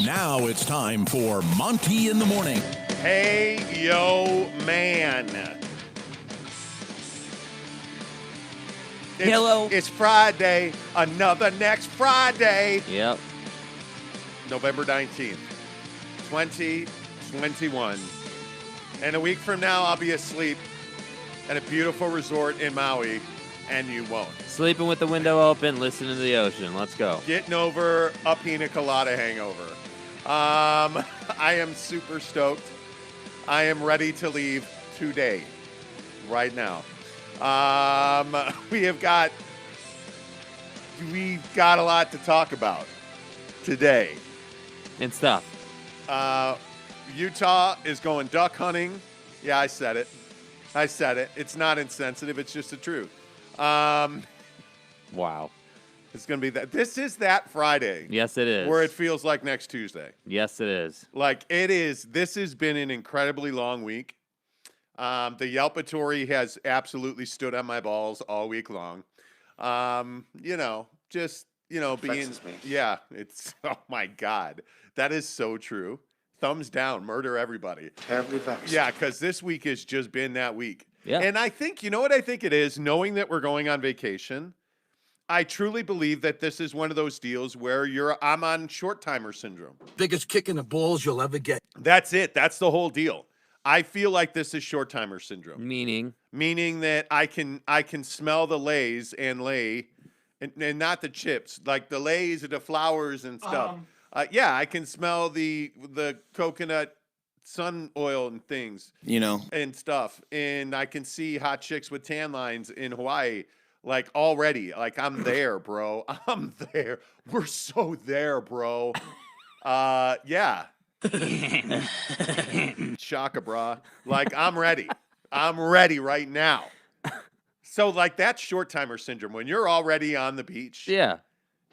Now it's time for Monty in the Morning. Hey, yo, man. Hello. It's Friday. Another next Friday. Yep. November 19th, 2021. And a week from now, I'll be asleep at a beautiful resort in Maui, and you won't. Sleeping with the window open, listening to the ocean. Let's go. Getting over a pina colada hangover. I am super stoked. I am ready to leave today, right now. We've got a lot to talk about today. And stuff. Utah is going duck hunting. Yeah, I said it. It's not insensitive. It's just the truth. Wow. It's going to be that. This is that Friday. Yes, it is. Where it feels like next Tuesday. Yes, it is. Like it is. This has been an incredibly long week. The Yelpatory has absolutely stood on my balls all week long. Being, yeah, it's, oh my God, that is so true. Thumbs down, murder everybody. Terribly vexed. Yeah, because this week has just been that week. Yeah. And I think, you know what I think it is? Knowing that we're going on vacation, I truly believe that this is one of those deals where I'm on short timer syndrome. Biggest kick in the balls you'll ever get. That's it. That's the whole deal. I feel like this is short timer syndrome. Meaning that I can smell the Lays and not the chips, like the Lays and the flowers and stuff. Yeah, I can smell the coconut sun oil and things, and stuff. And I can see hot chicks with tan lines in Hawaii, like already. Like I'm there, bro. I'm there. We're so there, bro. Yeah. Shaka, brah. Like, I'm ready. I'm ready right now. So, like, that's short timer syndrome. When you're already on the beach. Yeah.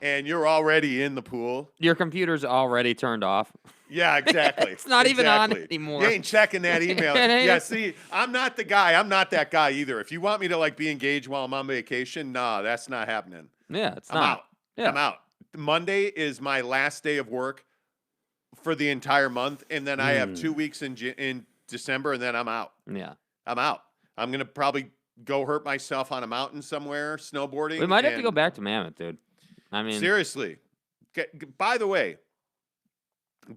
And you're already in the pool. Your computer's already turned off. Yeah, exactly. It's not even on anymore. You ain't checking that email. Yeah, see, I'm not the guy. I'm not that guy either. If you want me to, like, be engaged while I'm on vacation, nah, that's not happening. Yeah, it's I'm not. out. Yeah. I'm out. Monday is my last day of work for the entire month, and then I have 2 weeks in December, and then I'm out. Yeah. I'm out. I'm going to probably go hurt myself on a mountain somewhere, snowboarding. We might have to go back to Mammoth, dude. I mean, seriously. By the way,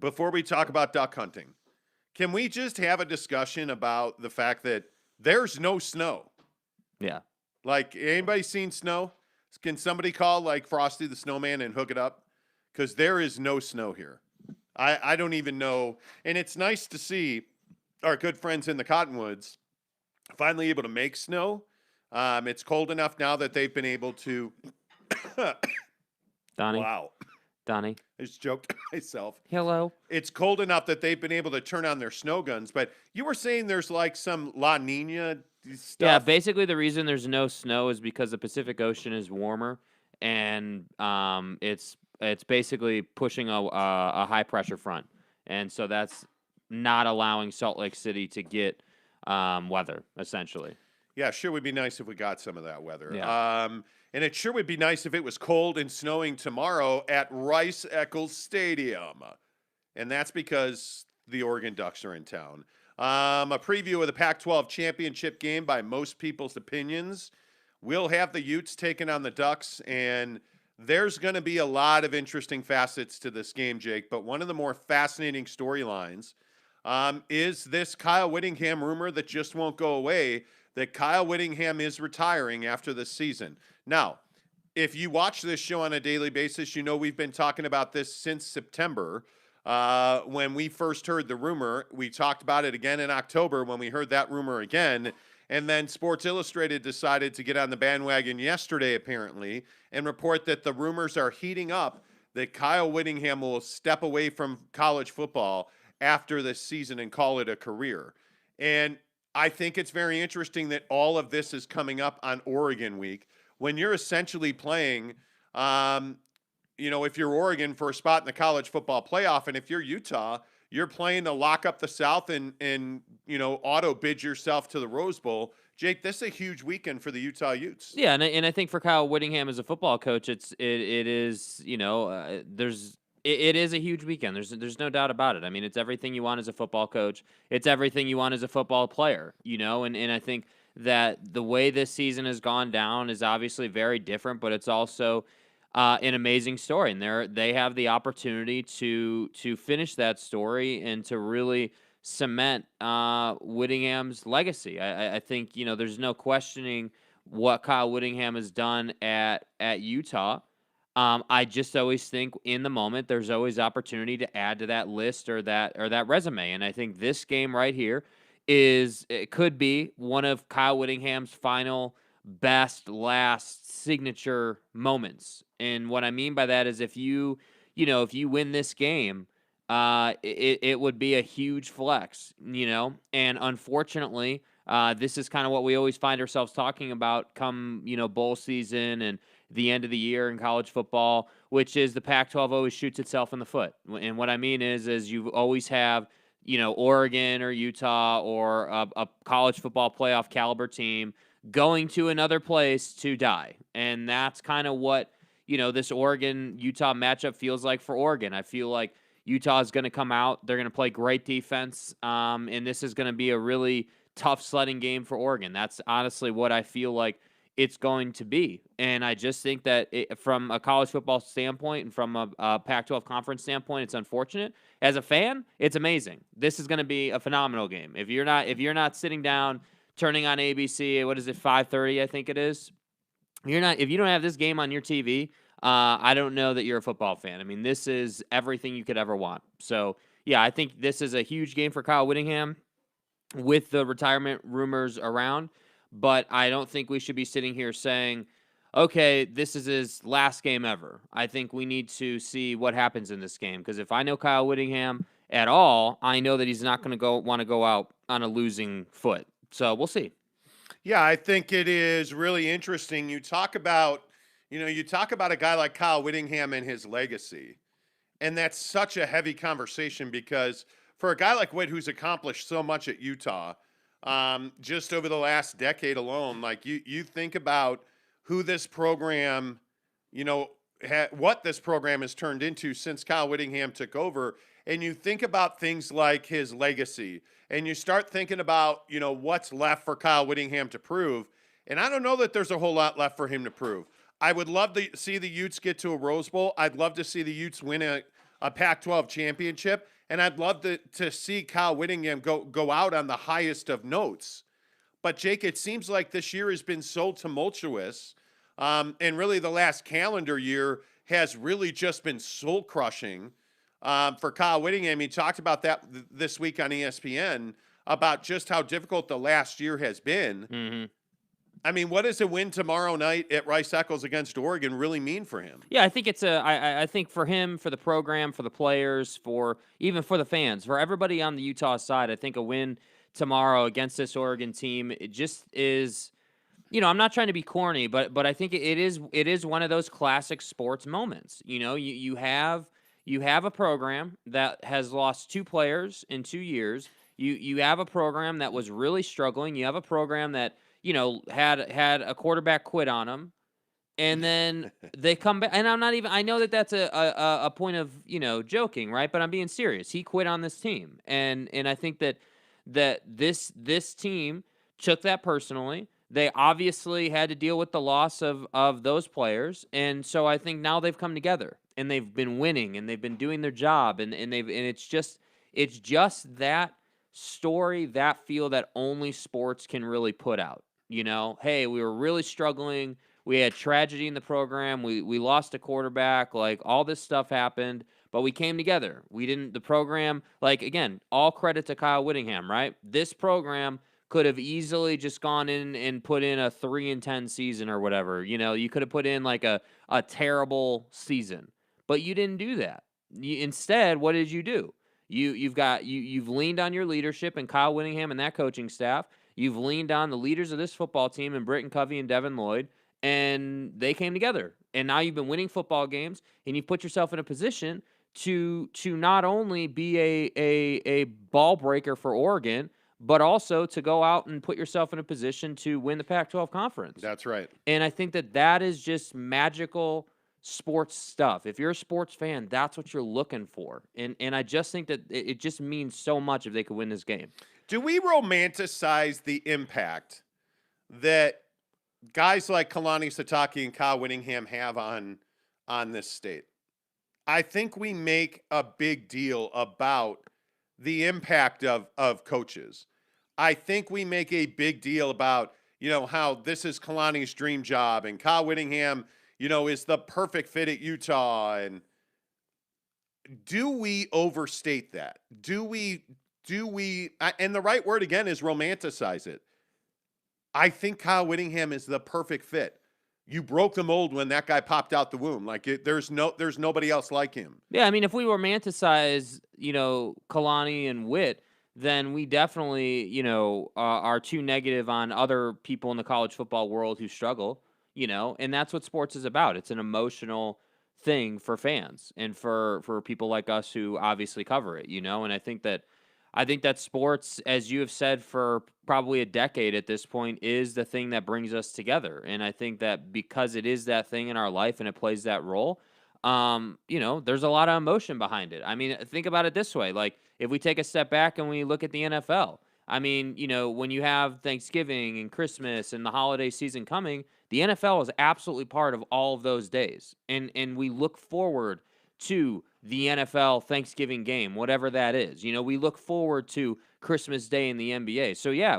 before we talk about duck hunting, can we just have a discussion about the fact that there's no snow? Yeah. Like, anybody seen snow? Can somebody call, like, Frosty the Snowman and hook it up? Because there is no snow here. I don't even know. And it's nice to see our good friends in the Cottonwoods finally able to make snow. It's cold enough now that they've been able to. Donnie. Wow. Donnie. I just joked to myself. Hello. It's cold enough that they've been able to turn on their snow guns. But you were saying there's like some La Nina stuff. Yeah, basically the reason there's no snow is because the Pacific Ocean is warmer, and it's basically pushing a high pressure front, and so that's not allowing Salt Lake City to get weather, essentially. Yeah, sure would be nice if we got some of that weather. Yeah. And it sure would be nice if it was cold and snowing tomorrow at Rice-Eccles Stadium. And that's because the Oregon Ducks are in town. A preview of the Pac-12 championship game by most people's opinions. We'll have the Utes taking on the Ducks, and there's going to be a lot of interesting facets to this game, Jake. But one of the more fascinating storylines is this Kyle Whittingham rumor that just won't go away, that Kyle Whittingham is retiring after this season. Now, if you watch this show on a daily basis, you know we've been talking about this since September. When we first heard the rumor, we talked about it again in October when we heard that rumor again. And then Sports Illustrated decided to get on the bandwagon yesterday, apparently, and report that the rumors are heating up that Kyle Whittingham will step away from college football after this season and call it a career. And I think it's very interesting that all of this is coming up on Oregon week when you're essentially playing, if you're Oregon for a spot in the college football playoff, and if you're Utah, you're playing to lock up the South and auto bid yourself to the Rose Bowl. Jake, this is a huge weekend for the Utah Utes. Yeah, and I think for Kyle Whittingham as a football coach, it is there's it is a huge weekend. There's no doubt about it. I mean, it's everything you want as a football coach. It's everything you want as a football player, and I think that the way this season has gone down is obviously very different, but it's also an amazing story, and they have the opportunity to finish that story and to really cement Whittingham's legacy. I think there's no questioning what Kyle Whittingham has done at Utah. I just always think in the moment there's always opportunity to add to that list or that resume, and I think this game right here it could be one of Kyle Whittingham's final best last signature moments. And what I mean by that is if you win this game, it would be a huge flex, and unfortunately, this is kind of what we always find ourselves talking about come, bowl season and the end of the year in college football, which is the Pac-12 always shoots itself in the foot. And what I mean is you always have, Oregon or Utah or a college football playoff caliber team going to another place to die. And that's kind of what, this Oregon-Utah matchup feels like for Oregon. I feel like Utah is going to come out. They're going to play great defense. And this is going to be a really tough sledding game for Oregon. That's honestly what I feel like it's going to be. And I just think that from a college football standpoint and from a Pac-12 conference standpoint, it's unfortunate. As a fan, it's amazing. This is going to be a phenomenal game. If you're not sitting down, turning on ABC, what is it, 5:30, I think it is. If you don't have this game on your TV, I don't know that you're a football fan. I mean, this is everything you could ever want. So, yeah, I think this is a huge game for Kyle Whittingham with the retirement rumors around. But I don't think we should be sitting here saying, okay, this is his last game ever. I think we need to see what happens in this game. Because if I know Kyle Whittingham at all, I know that he's not going to want to go out on a losing foot. So we'll see. Yeah, I think it is really interesting. You talk about a guy like Kyle Whittingham and his legacy. And that's such a heavy conversation because for a guy like Whit who's accomplished so much at Utah, just over the last decade alone, like you think about who this program, what this program has turned into since Kyle Whittingham took over, and you think about things like his legacy, and you start thinking about, what's left for Kyle Whittingham to prove, and I don't know that there's a whole lot left for him to prove. I would love to see the Utes get to a Rose Bowl. I'd love to see the Utes win a Pac-12 championship. And I'd love to see Kyle Whittingham go out on the highest of notes. But, Jake, it seems like this year has been so tumultuous, and really the last calendar year has really just been soul-crushing for Kyle Whittingham. He talked about that this week on ESPN, about just how difficult the last year has been. Mm-hmm. I mean, what does a win tomorrow night at Rice Eccles against Oregon really mean for him? Yeah, I think I think for him, for the program, for the players, even for the fans, for everybody on the Utah side, I think a win tomorrow against this Oregon team, it just is, I'm not trying to be corny, but I think it is one of those classic sports moments. You have a program that has lost 2 players in 2 years. You have a program that was really struggling. You have a program that had a quarterback quit on them, and then they come back. And I know that that's a point of, joking, right? But I'm being serious. He quit on this team. And I think that this team took that personally. They obviously had to deal with the loss of those players. And so I think now they've come together and they've been winning and they've been doing their job. And it's just that story, that feel that only sports can really put out. Hey, we were really struggling. We had tragedy in the program. We lost a quarterback. Like, all this stuff happened, but we came together. The program, like, again, all credit to Kyle Whittingham, right? This program could have easily just gone in and put in a 3-10 season or whatever. You could have put in like a terrible season, but you didn't do that. Instead, what did you do? You've leaned on your leadership and Kyle Whittingham and that coaching staff. You've leaned on the leaders of this football team and Britton Covey and Devin Lloyd, and they came together. And now you've been winning football games, and you've put yourself in a position to not only be a ball breaker for Oregon, but also to go out and put yourself in a position to win the Pac-12 conference. That's right. And I think that is just magical sports stuff. If you're a sports fan, that's what you're looking for. And I just think that it just means so much if they could win this game. Do we romanticize the impact that guys like Kalani Sitake and Kyle Whittingham have on this state? I think we make a big deal about the impact of coaches. I think we make a big deal about, how this is Kalani's dream job and Kyle Whittingham, is the perfect fit at Utah. And do we overstate that? Do we, and the right word again is romanticize it. I think Kyle Whittingham is the perfect fit. You broke the mold when that guy popped out the womb. There's nobody else like him. Yeah, I mean, if we romanticize, Kalani and Witt, then we definitely, are too negative on other people in the college football world who struggle, and that's what sports is about. It's an emotional thing for fans and for people like us who obviously cover it, and I think that sports, as you have said for probably a decade at this point, is the thing that brings us together. And I think that because it is that thing in our life and it plays that role, there's a lot of emotion behind it. I mean, think about it this way. Like, if we take a step back and we look at the NFL, I mean, when you have Thanksgiving and Christmas and the holiday season coming, the NFL is absolutely part of all of those days. And we look forward to the NFL Thanksgiving game, whatever that is. We look forward to Christmas Day in the NBA. So, yeah,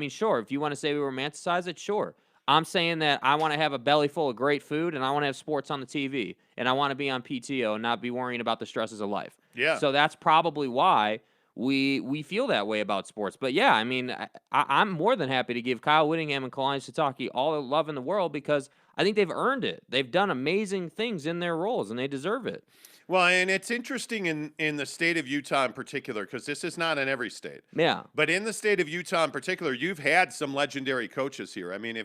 sure, if you want to say we romanticize it, sure. I'm saying that I want to have a belly full of great food and I want to have sports on the TV and I want to be on PTO and not be worrying about the stresses of life. Yeah. So that's probably why we feel that way about sports. But, yeah, I mean, I'm more than happy to give Kyle Whittingham and Kalani Sitake all the love in the world because I think they've earned it. They've done amazing things in their roles and they deserve it. Well, and it's interesting in the state of Utah in particular, because this is not in every state. Yeah. But in the state of Utah in particular, you've had some legendary coaches here. I mean,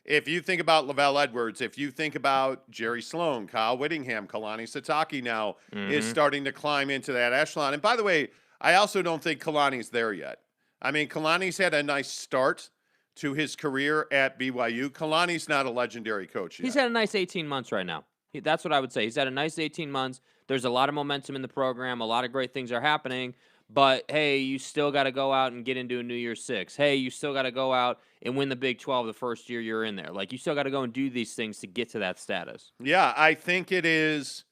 if you think about Lavelle Edwards, if you think about Jerry Sloan, Kyle Whittingham, Kalani Sitake now is starting to climb into that echelon. And by the way, I also don't think Kalani's there yet. I mean, Kalani's had a nice start to his career at BYU. Kalani's not a legendary coach yet. He's had a nice 18 months right now. That's what I would say. He's had a nice 18 months. There's a lot of momentum in the program. A lot of great things are happening. But, hey, you still got to go out and get into a New Year's Six. Hey, you still got to go out and win the Big 12 the first year you're in there. Like, you still got to go and do these things to get to that status. Yeah, I think it is.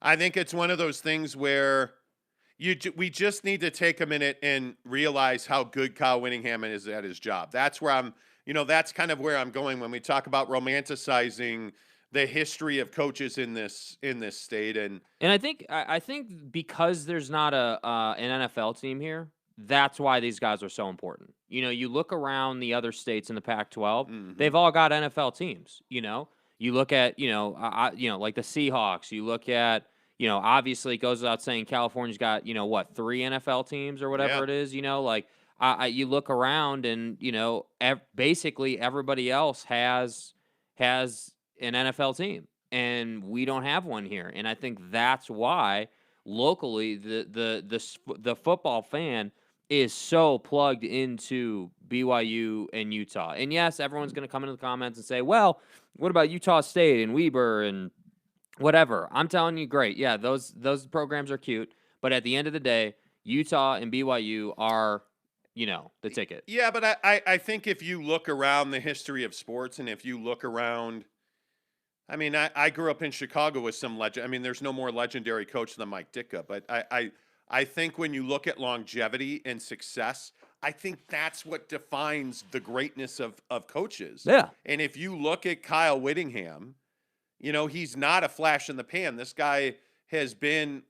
I think it's one of those things where we just need to take a minute and realize how good Kyle Whittingham is at his job. That's where that's kind of where I'm going when we talk about romanticizing the history of coaches in this state. And I think because there's not an NFL team here, that's why these guys are so important. You look around the other states in the Pac-12, they've all got NFL teams. You look at like the Seahawks. You look at obviously it goes without saying California's got 3 NFL teams or whatever it is. You look around and basically everybody else has an NFL team, and we don't have one here. And I think that's why locally the football fan is so plugged into BYU and Utah. And yes, everyone's going to come into the comments and say, well, what about Utah State and Weber and whatever? I'm telling you, great. Yeah, those programs are cute. But at the end of the day, Utah and BYU are, the ticket. Yeah, but I think if you look around the history of sports and if you look around, I mean, I grew up in Chicago with some legend. I mean, there's no more legendary coach than Mike Ditka, but I think when you look at longevity and success, I think that's what defines the greatness of coaches. Yeah. And if you look at Kyle Whittingham, he's not a flash in the pan. This guy has been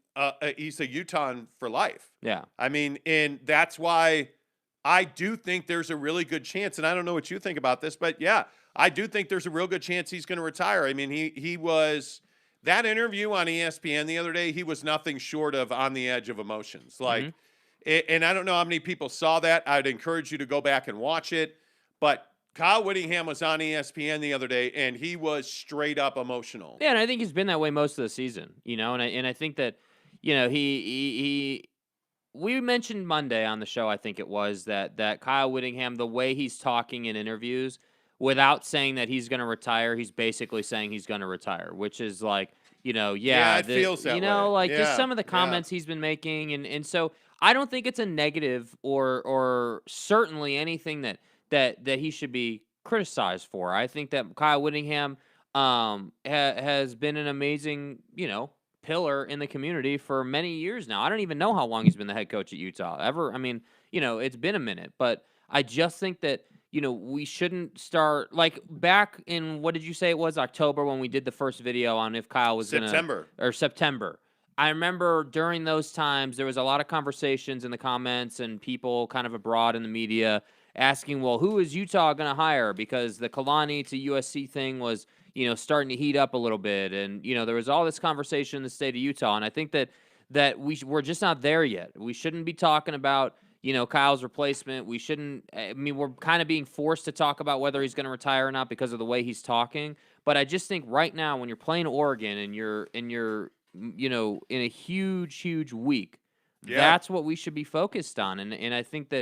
he's a Utahn for life. Yeah. I mean, and that's why I do think there's a really good chance, and I don't know what you think about this, but yeah, I do think there's a real good chance he's going to retire. I mean, he was – that interview on ESPN the other day, he was nothing short of on the edge of emotions. Like, and I don't know how many people saw that. I'd encourage you to go back and watch it. But Kyle Whittingham was on ESPN the other day, and he was straight up emotional. Yeah, and I think he's been that way most of the season, and I think that, he we mentioned Monday on the show, I think it was, that Kyle Whittingham, the way he's talking in interviews – without saying that he's going to retire, he's basically saying he's going to retire, which is like, Yeah, it feels that way. just Yeah, some of the yeah. comments he's been making, and so I don't think it's a negative or certainly anything that he should be criticized for. I think that Kyle Whittingham has been an amazing, pillar in the community for many years now. I don't even know how long he's been the head coach at Utah. Ever, I mean, it's been a minute, but I just think that we shouldn't start like back in, what did you say it was, October, when we did the first video on if Kyle was September. or September. I remember during those times there was a lot of conversations in the comments and people kind of abroad in the media asking, well, who is Utah going to hire? Because the Kalani to USC thing was, starting to heat up a little bit. And, there was all this conversation in the state of Utah. And I think that we're just not there yet. We shouldn't be talking about, Kyle's replacement. We shouldn't, I mean, we're kind of being forced to talk about whether he's going to retire or not because of the way he's talking. But I just think right now when you're playing Oregon and you're in a huge week, that's what we should be focused on. And I think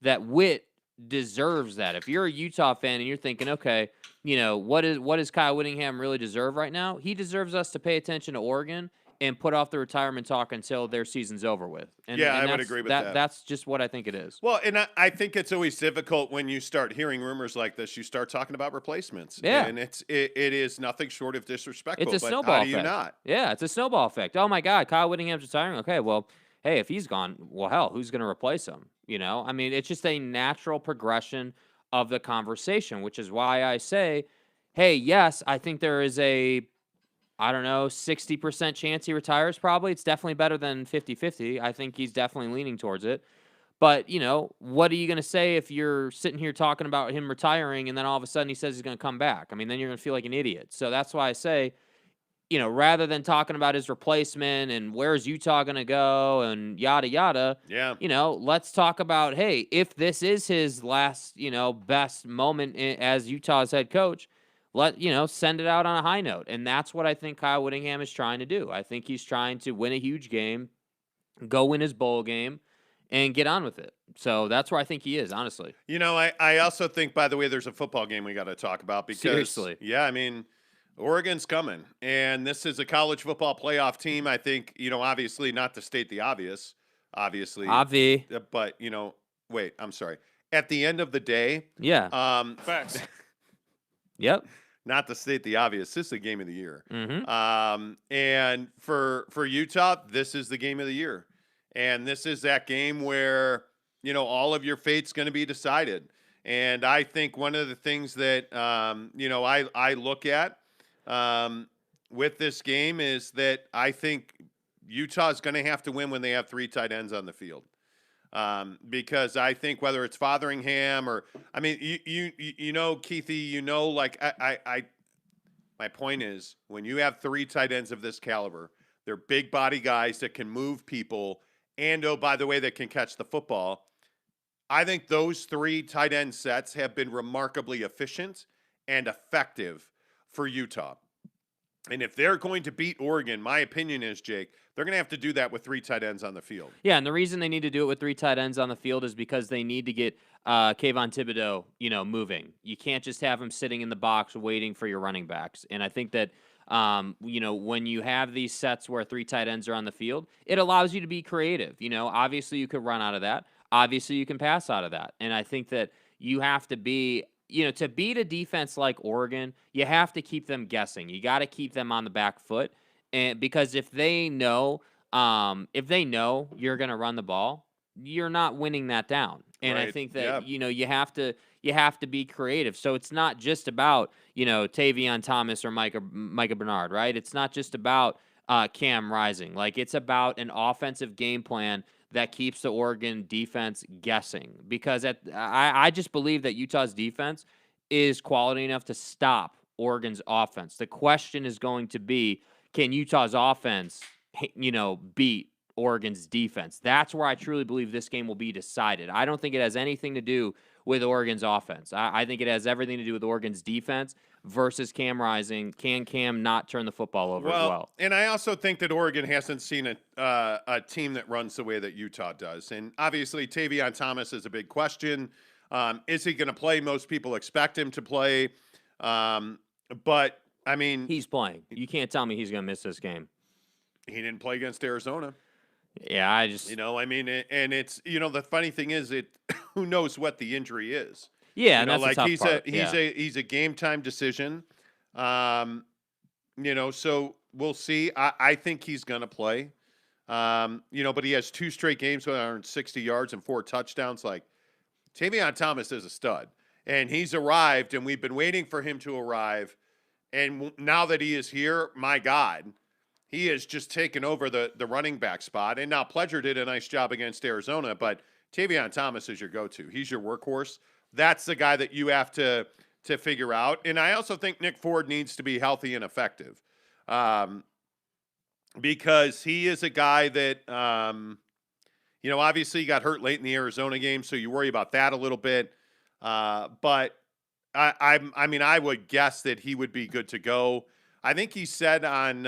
that Witt deserves that. If you're a Utah fan and you're thinking, okay, what does Kyle Whittingham really deserve right now? He deserves us to pay attention to Oregon and put off the retirement talk until their season's over with. And I would agree with that. That's just what I think it is. Well, and I think it's always difficult when you start hearing rumors like this. You start talking about replacements. Yeah. And it is nothing short of disrespectful. It's a but snowball how effect. do you not? Yeah, it's a snowball effect. Oh, my God, Kyle Whittingham's retiring. Okay, well, hey, if he's gone, well, hell, who's going to replace him? I mean, it's just a natural progression of the conversation, which is why I say, hey, yes, I think there is a 60% chance he retires probably. It's definitely better than 50-50. I think he's definitely leaning towards it. But, what are you going to say if you're sitting here talking about him retiring and then all of a sudden he says he's going to come back? I mean, then you're going to feel like an idiot. So that's why I say, rather than talking about his replacement and where's Utah going to go and yada, yada, let's talk about, hey, if this is his last, best moment as Utah's head coach, send it out on a high note. And that's what I think Kyle Whittingham is trying to do. I think he's trying to win a huge game, go win his bowl game, and get on with it. So that's where I think he is, honestly. I also think, by the way, there's a football game we got to talk about because, seriously. Yeah, I mean, Oregon's coming, and this is a college football playoff team. I think, obviously not to state the obvious, Avi. But, wait, I'm sorry. At the end of the day, Facts. Yep. Not to state the obvious, this is the game of the year. Mm-hmm. And for Utah, this is the game of the year. And this is that game where, all of your fate's going to be decided. And I think one of the things that, I look at with this game is that I think Utah's going to have to win when they have three tight ends on the field. Because I think whether it's Fotheringham or, I mean, Keithy, like my point is when you have three tight ends of this caliber, they're big body guys that can move people and, oh, by the way, that can catch the football. I think those three tight end sets have been remarkably efficient and effective for Utah. And if they're going to beat Oregon, my opinion is, Jake, they're going to have to do that with three tight ends on the field. Yeah, and the reason they need to do it with three tight ends on the field is because they need to get Kayvon Thibodeau, moving. You can't just have him sitting in the box waiting for your running backs. And I think that, when you have these sets where three tight ends are on the field, it allows you to be creative. Obviously you could run out of that. Obviously you can pass out of that. And I think that you have to be to beat a defense like Oregon, you have to keep them guessing. You got to keep them on the back foot, and because if they know you're going to run the ball, you're not winning that down. And Right. I think that you have to be creative. So it's not just about Tavion Thomas or Micah Bernard, right? It's not just about Cam Rising. Like it's about an offensive game plan that keeps the Oregon defense guessing, because I just believe that Utah's defense is quality enough to stop Oregon's offense. The question is going to be, can Utah's offense, beat Oregon's defense? That's where I truly believe this game will be decided. I don't think it has anything to do with Oregon's offense. I think it has everything to do with Oregon's defense versus Cam Rising. Can Cam not turn the football over as well? And I also think that Oregon hasn't seen a team that runs the way that Utah does. And obviously, Tavion Thomas is a big question. Is he going to play? Most people expect him to play. But I mean, He's playing. You can't tell me he's going to miss this game. he didn't play against Arizona. Yeah, I just I mean, and it's the funny thing is, who knows what the injury is. yeah, and that's the tough part. He's a game time decision. So we'll see. I think he's gonna play. But he has 2 straight games with 160 yards and 4 touchdowns. Like, Tavion Thomas is a stud, and he's arrived, and we've been waiting for him to arrive. And now that he is here, my God, he has just taken over the running back spot. And now Pledger did a nice job against Arizona, but Tavion Thomas is your go-to. He's your workhorse. That's the guy that you have to figure out. And I also think Nick Ford needs to be healthy and effective, because he is a guy that, obviously he got hurt late in the Arizona game, so you worry about that a little bit. But I would guess that he would be good to go. I think he said on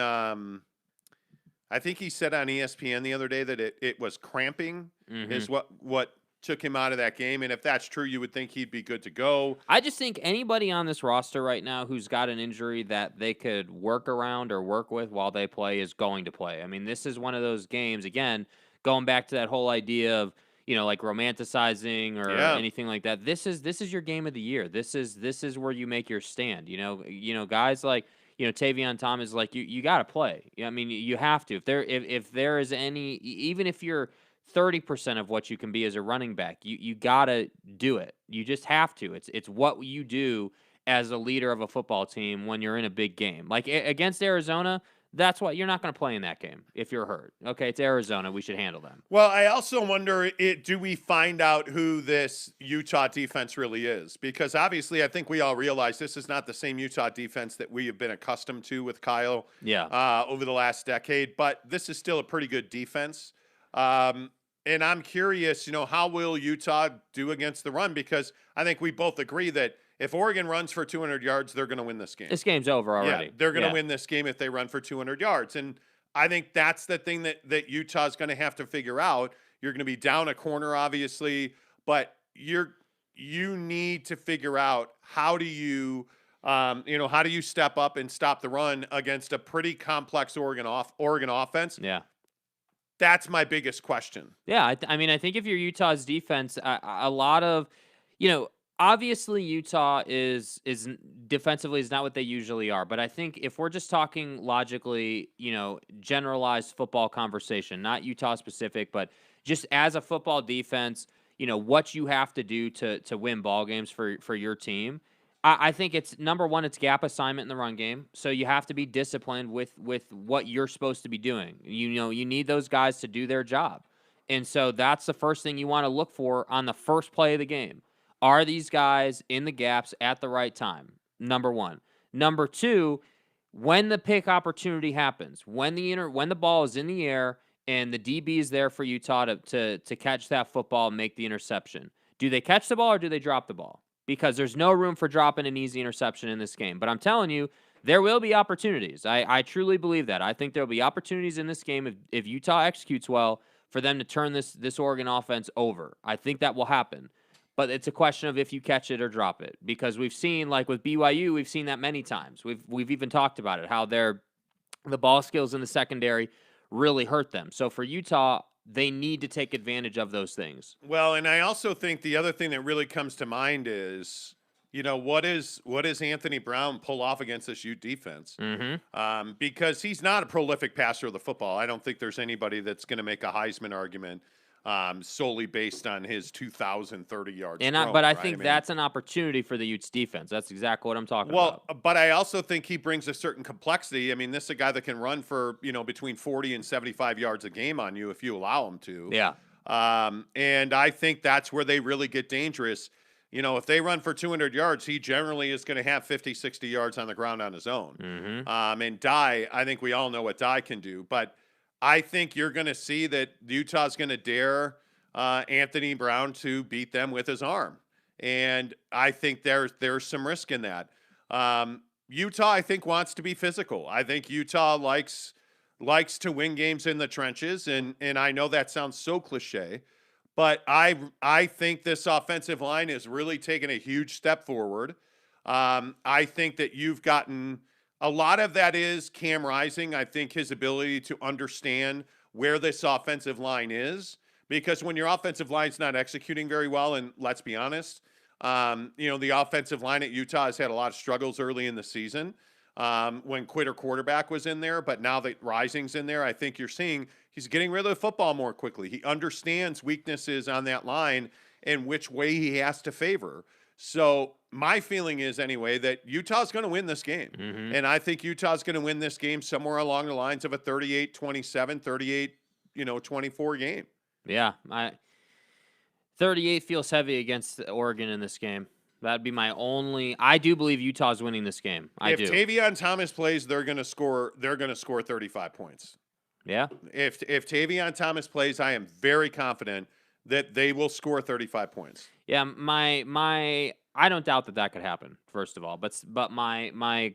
ESPN the other day that it was cramping is what took him out of that game. And if that's true, you would think he'd be good to go. I just think anybody on this roster right now who's got an injury that they could work around or work with while they play is going to play. I mean, this is one of those games, again, going back to that whole idea of, like romanticizing or anything like that. This is your game of the year. This is where you make your stand. Guys like, Tavion Thomas, like you got to play. I mean, you have to. If there is any, even if you're 30% of what you can be as a running back, you got to do it. You just have to. It's what you do as a leader of a football team when you're in a big game. Like against Arizona, that's why you're not going to play in that game if you're hurt. Okay, it's Arizona. We should handle them. Well, I also wonder, do we find out who this Utah defense really is? Because obviously I think we all realize this is not the same Utah defense that we have been accustomed to with Kyle over the last decade, but this is still a pretty good defense. And I'm curious, how will Utah do against the run? Because I think we both agree that if Oregon runs for 200 yards, they're going to win this game. This game's over already. Yeah, they're going to win this game if they run for 200 yards. And I think that's the thing that Utah's going to have to figure out. You're going to be down a corner, obviously, but you need to figure out how do you step up and stop the run against a pretty complex Oregon offense. Yeah. That's my biggest question. Yeah, I mean, I think if you're Utah's defense, a lot of, obviously Utah is defensively is not what they usually are, but I think if we're just talking logically, generalized football conversation, not Utah specific, but just as a football defense, what you have to do to win ball games for your team. I think it's number one, it's gap assignment in the run game. So you have to be disciplined with what you're supposed to be doing. You need those guys to do their job. And so that's the first thing you want to look for on the first play of the game. Are these guys in the gaps at the right time? Number one. Number two, when the pick opportunity happens, when the ball is in the air and the DB is there for Utah to catch that football and make the interception, do they catch the ball or do they drop the ball? Because there's no room for dropping an easy interception in this game. But I'm telling you, there will be opportunities. I truly believe that. I think there will be opportunities in this game if Utah executes well for them to turn this Oregon offense over. I think that will happen. But it's a question of if you catch it or drop it. Because we've seen, like with BYU, we've seen that many times. We've even talked about it, how the ball skills in the secondary really hurt them. So for Utah, they need to take advantage of those things. Well, and I also think the other thing that really comes to mind is, what does Anthony Brown pull off against this Ute defense? Mm-hmm. Because he's not a prolific passer of the football. I don't think there's anybody that's going to make a Heisman argument solely based on his 2,030 yards. But I think that's an opportunity for the Utes defense. That's exactly what I'm talking about. Well, but I also think he brings a certain complexity. I mean, this is a guy that can run for, between 40 and 75 yards a game on you if you allow him to. Yeah. And I think that's where they really get dangerous. If they run for 200 yards, he generally is going to have 50, 60 yards on the ground on his own. Mm-hmm. And Dye, I think we all know what Dye can do. But I think you're going to see that Utah's going to dare Anthony Brown to beat them with his arm. And I think there's some risk in that. Utah, I think, wants to be physical. I think Utah likes to win games in the trenches. And I know that sounds so cliche, but I think this offensive line has really taken a huge step forward. I think that you've gotten A lot of that is Cam Rising. I think his ability to understand where this offensive line is, because when your offensive line's not executing very well, and let's be honest, the offensive line at Utah has had a lot of struggles early in the season when Quitter quarterback was in there, but now that Rising's in there, I think you're seeing he's getting rid of the football more quickly. He understands weaknesses on that line and which way he has to favor. So my feeling is anyway that Utah's going to win this game. Mm-hmm. And I think Utah's going to win this game somewhere along the lines of a 38-27, 38-24 game. Yeah, 38 feels heavy against Oregon in this game. That'd be my only. I do believe Utah's winning this game. If Tavion Thomas plays, they're going to score 35 points. Yeah. If Tavion Thomas plays, I am very confident that they will score 35 points. Yeah, I don't doubt that could happen, first of all. But my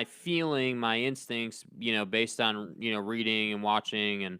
feeling, my instincts, based on, reading and watching and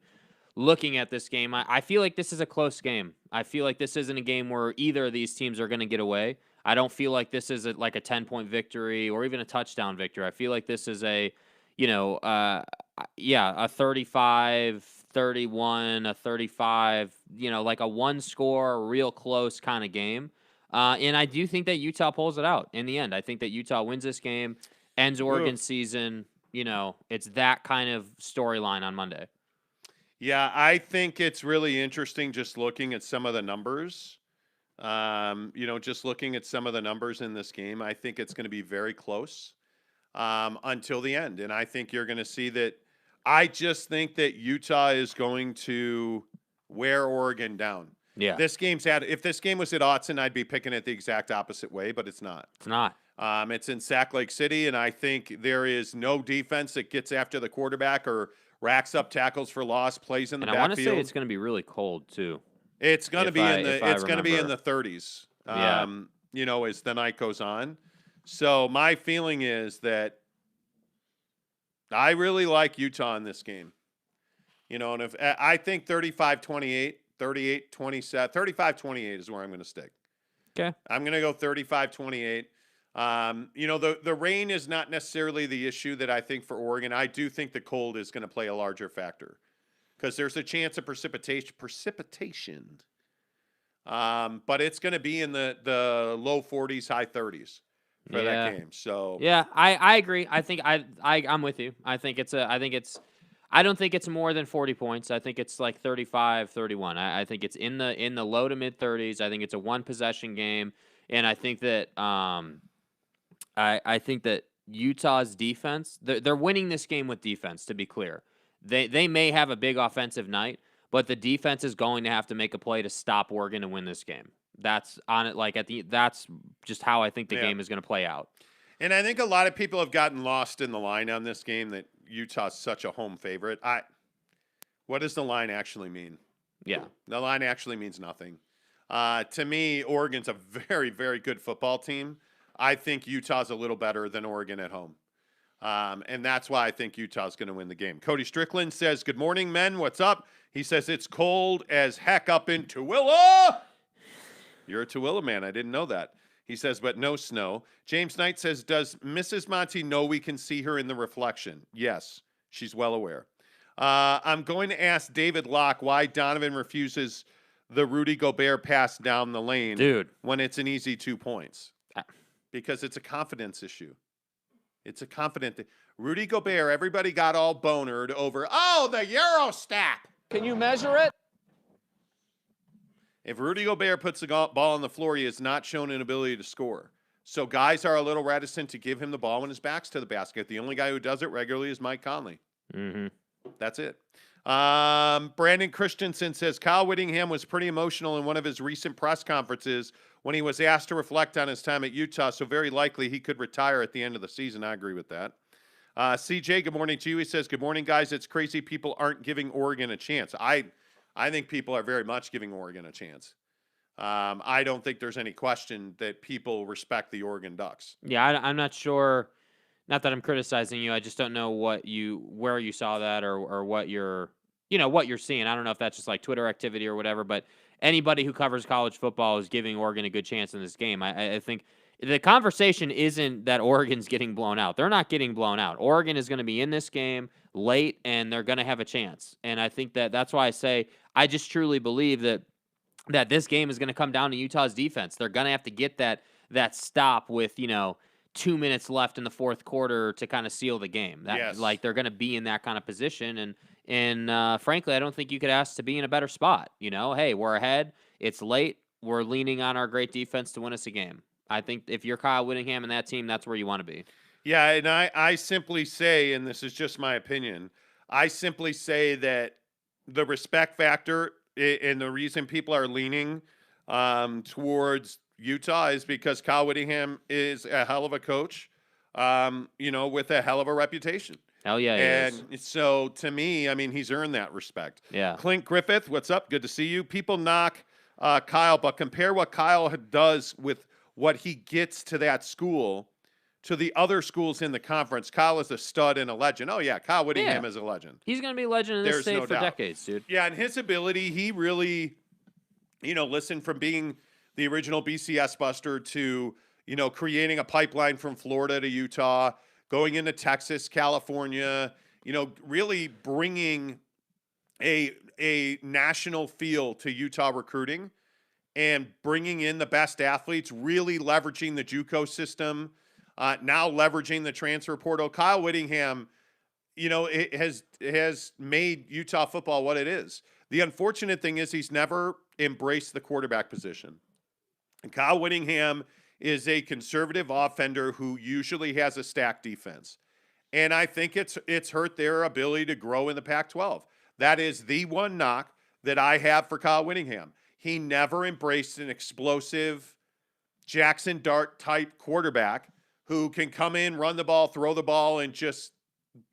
looking at this game, I feel like this is a close game. I feel like this isn't a game where either of these teams are going to get away. I don't feel like this is like a 10-point victory or even a touchdown victory. I feel like this is a 35-31, a 35, like a one-score, real close kind of game. And I do think that Utah pulls it out in the end. I think that Utah wins this game, ends Oregon's season. It's that kind of storyline on Monday. Yeah, I think it's really interesting just looking at some of the numbers. Just looking at some of the numbers in this game, I think it's going to be very close until the end. And I think you're going to see that. I just think that Utah is going to wear Oregon down. Yeah. If this game was at Autzen, I'd be picking it the exact opposite way, but it's not. It's not. It's in Sac Lake City, and I think there is no defense that gets after the quarterback or racks up tackles for loss, plays in the backfield. I want to say it's going to be really cold too. It's going to be in the 30s. Yeah. As the night goes on. So my feeling is that I really like Utah in this game. And if I think 35-28, 38-27, 35-28 is where I'm going to stick. Okay. I'm going to go 35-28. The rain is not necessarily the issue that I think for Oregon. I do think the cold is going to play a larger factor because there's a chance of precipitation. But it's going to be in the low 40s, high 30s for that game. So yeah, I agree. I think I'm with you. I don't think it's more than 40 points. I think it's like 35, 31. I think it's in the low to mid 30s. I think it's a one possession game, and I think that I think that Utah's defense, they're winning this game with defense. To be clear, they may have a big offensive night, but the defense is going to have to make a play to stop Oregon and win this game. That's on it. That's just how I think the game is going to play out. And I think a lot of people have gotten lost in the line on this game that Utah's such a home favorite. What does the line actually mean? Yeah. The line actually means nothing. To me, Oregon's a very, very good football team. I think Utah's a little better than Oregon at home. And that's why I think Utah's going to win the game. Cody Strickland says, "Good morning, men. What's up?" He says, "It's cold as heck up in Tooele." You're a Tooele man. I didn't know that. He says, "But no snow." James Knight says, "Does Mrs. Monty know we can see her in the reflection?" Yes, she's well aware. I'm going to ask David Locke why Donovan refuses the Rudy Gobert pass down the lane when it's an easy 2 points. Because it's a confidence issue. It's a confident thing. Rudy Gobert, everybody got all bonered over, the Eurostep. Can you measure it? If Rudy Gobert puts the ball on the floor, he has not shown an ability to score. So guys are a little reticent to give him the ball when his back's to the basket. The only guy who does it regularly is Mike Conley. Mm-hmm. That's it. Brandon Christensen says, Kyle Whittingham was pretty emotional in one of his recent press conferences when he was asked to reflect on his time at Utah, so very likely he could retire at the end of the season. I agree with that. CJ, good morning to you. He says, "Good morning, guys. It's crazy people aren't giving Oregon a chance." I think people are very much giving Oregon a chance. I don't think there's any question that people respect the Oregon Ducks. Yeah, I'm not sure. Not that I'm criticizing you. I just don't know where you saw that or what you're seeing. I don't know if that's just like Twitter activity or whatever, but anybody who covers college football is giving Oregon a good chance in this game. I think the conversation isn't that Oregon's getting blown out. They're not getting blown out. Oregon is going to be in this game late, and they're going to have a chance. And I think that's why I say I just truly believe that this game is going to come down to Utah's defense. They're going to have to get that stop with 2 minutes left in the fourth quarter to kind of seal the game. Like they're going to be in that kind of position, and frankly, I don't think you could ask to be in a better spot. Hey, we're ahead. It's late. We're leaning on our great defense to win us a game. I think if you're Kyle Whittingham and that team, that's where you want to be. Yeah, and I simply say, and this is just my opinion, I simply say that the respect factor and the reason people are leaning towards Utah is because Kyle Whittingham is a hell of a coach, with a hell of a reputation. Hell yeah, he and so to me, I mean, he's earned that respect. Yeah. Clint Griffith, what's up? Good to see you. People knock Kyle, but compare what Kyle does with what he gets to that school to the other schools in the conference. Kyle is a stud and a legend. Oh, yeah, Kyle Whittingham is a legend. He's going to be a legend in this state for decades, dude. Yeah, and his ability, he really, listen, from being the original BCS buster to, creating a pipeline from Florida to Utah, going into Texas, California, really bringing a national feel to Utah recruiting and bringing in the best athletes, really leveraging the JUCO system, now leveraging the transfer portal. Kyle Whittingham, it has made Utah football what it is. The unfortunate thing is he's never embraced the quarterback position. And Kyle Whittingham is a conservative offender who usually has a stacked defense. And I think it's hurt their ability to grow in the Pac-12. That is the one knock that I have for Kyle Whittingham. He never embraced an explosive Jackson Dart type quarterback who can come in, run the ball, throw the ball, and just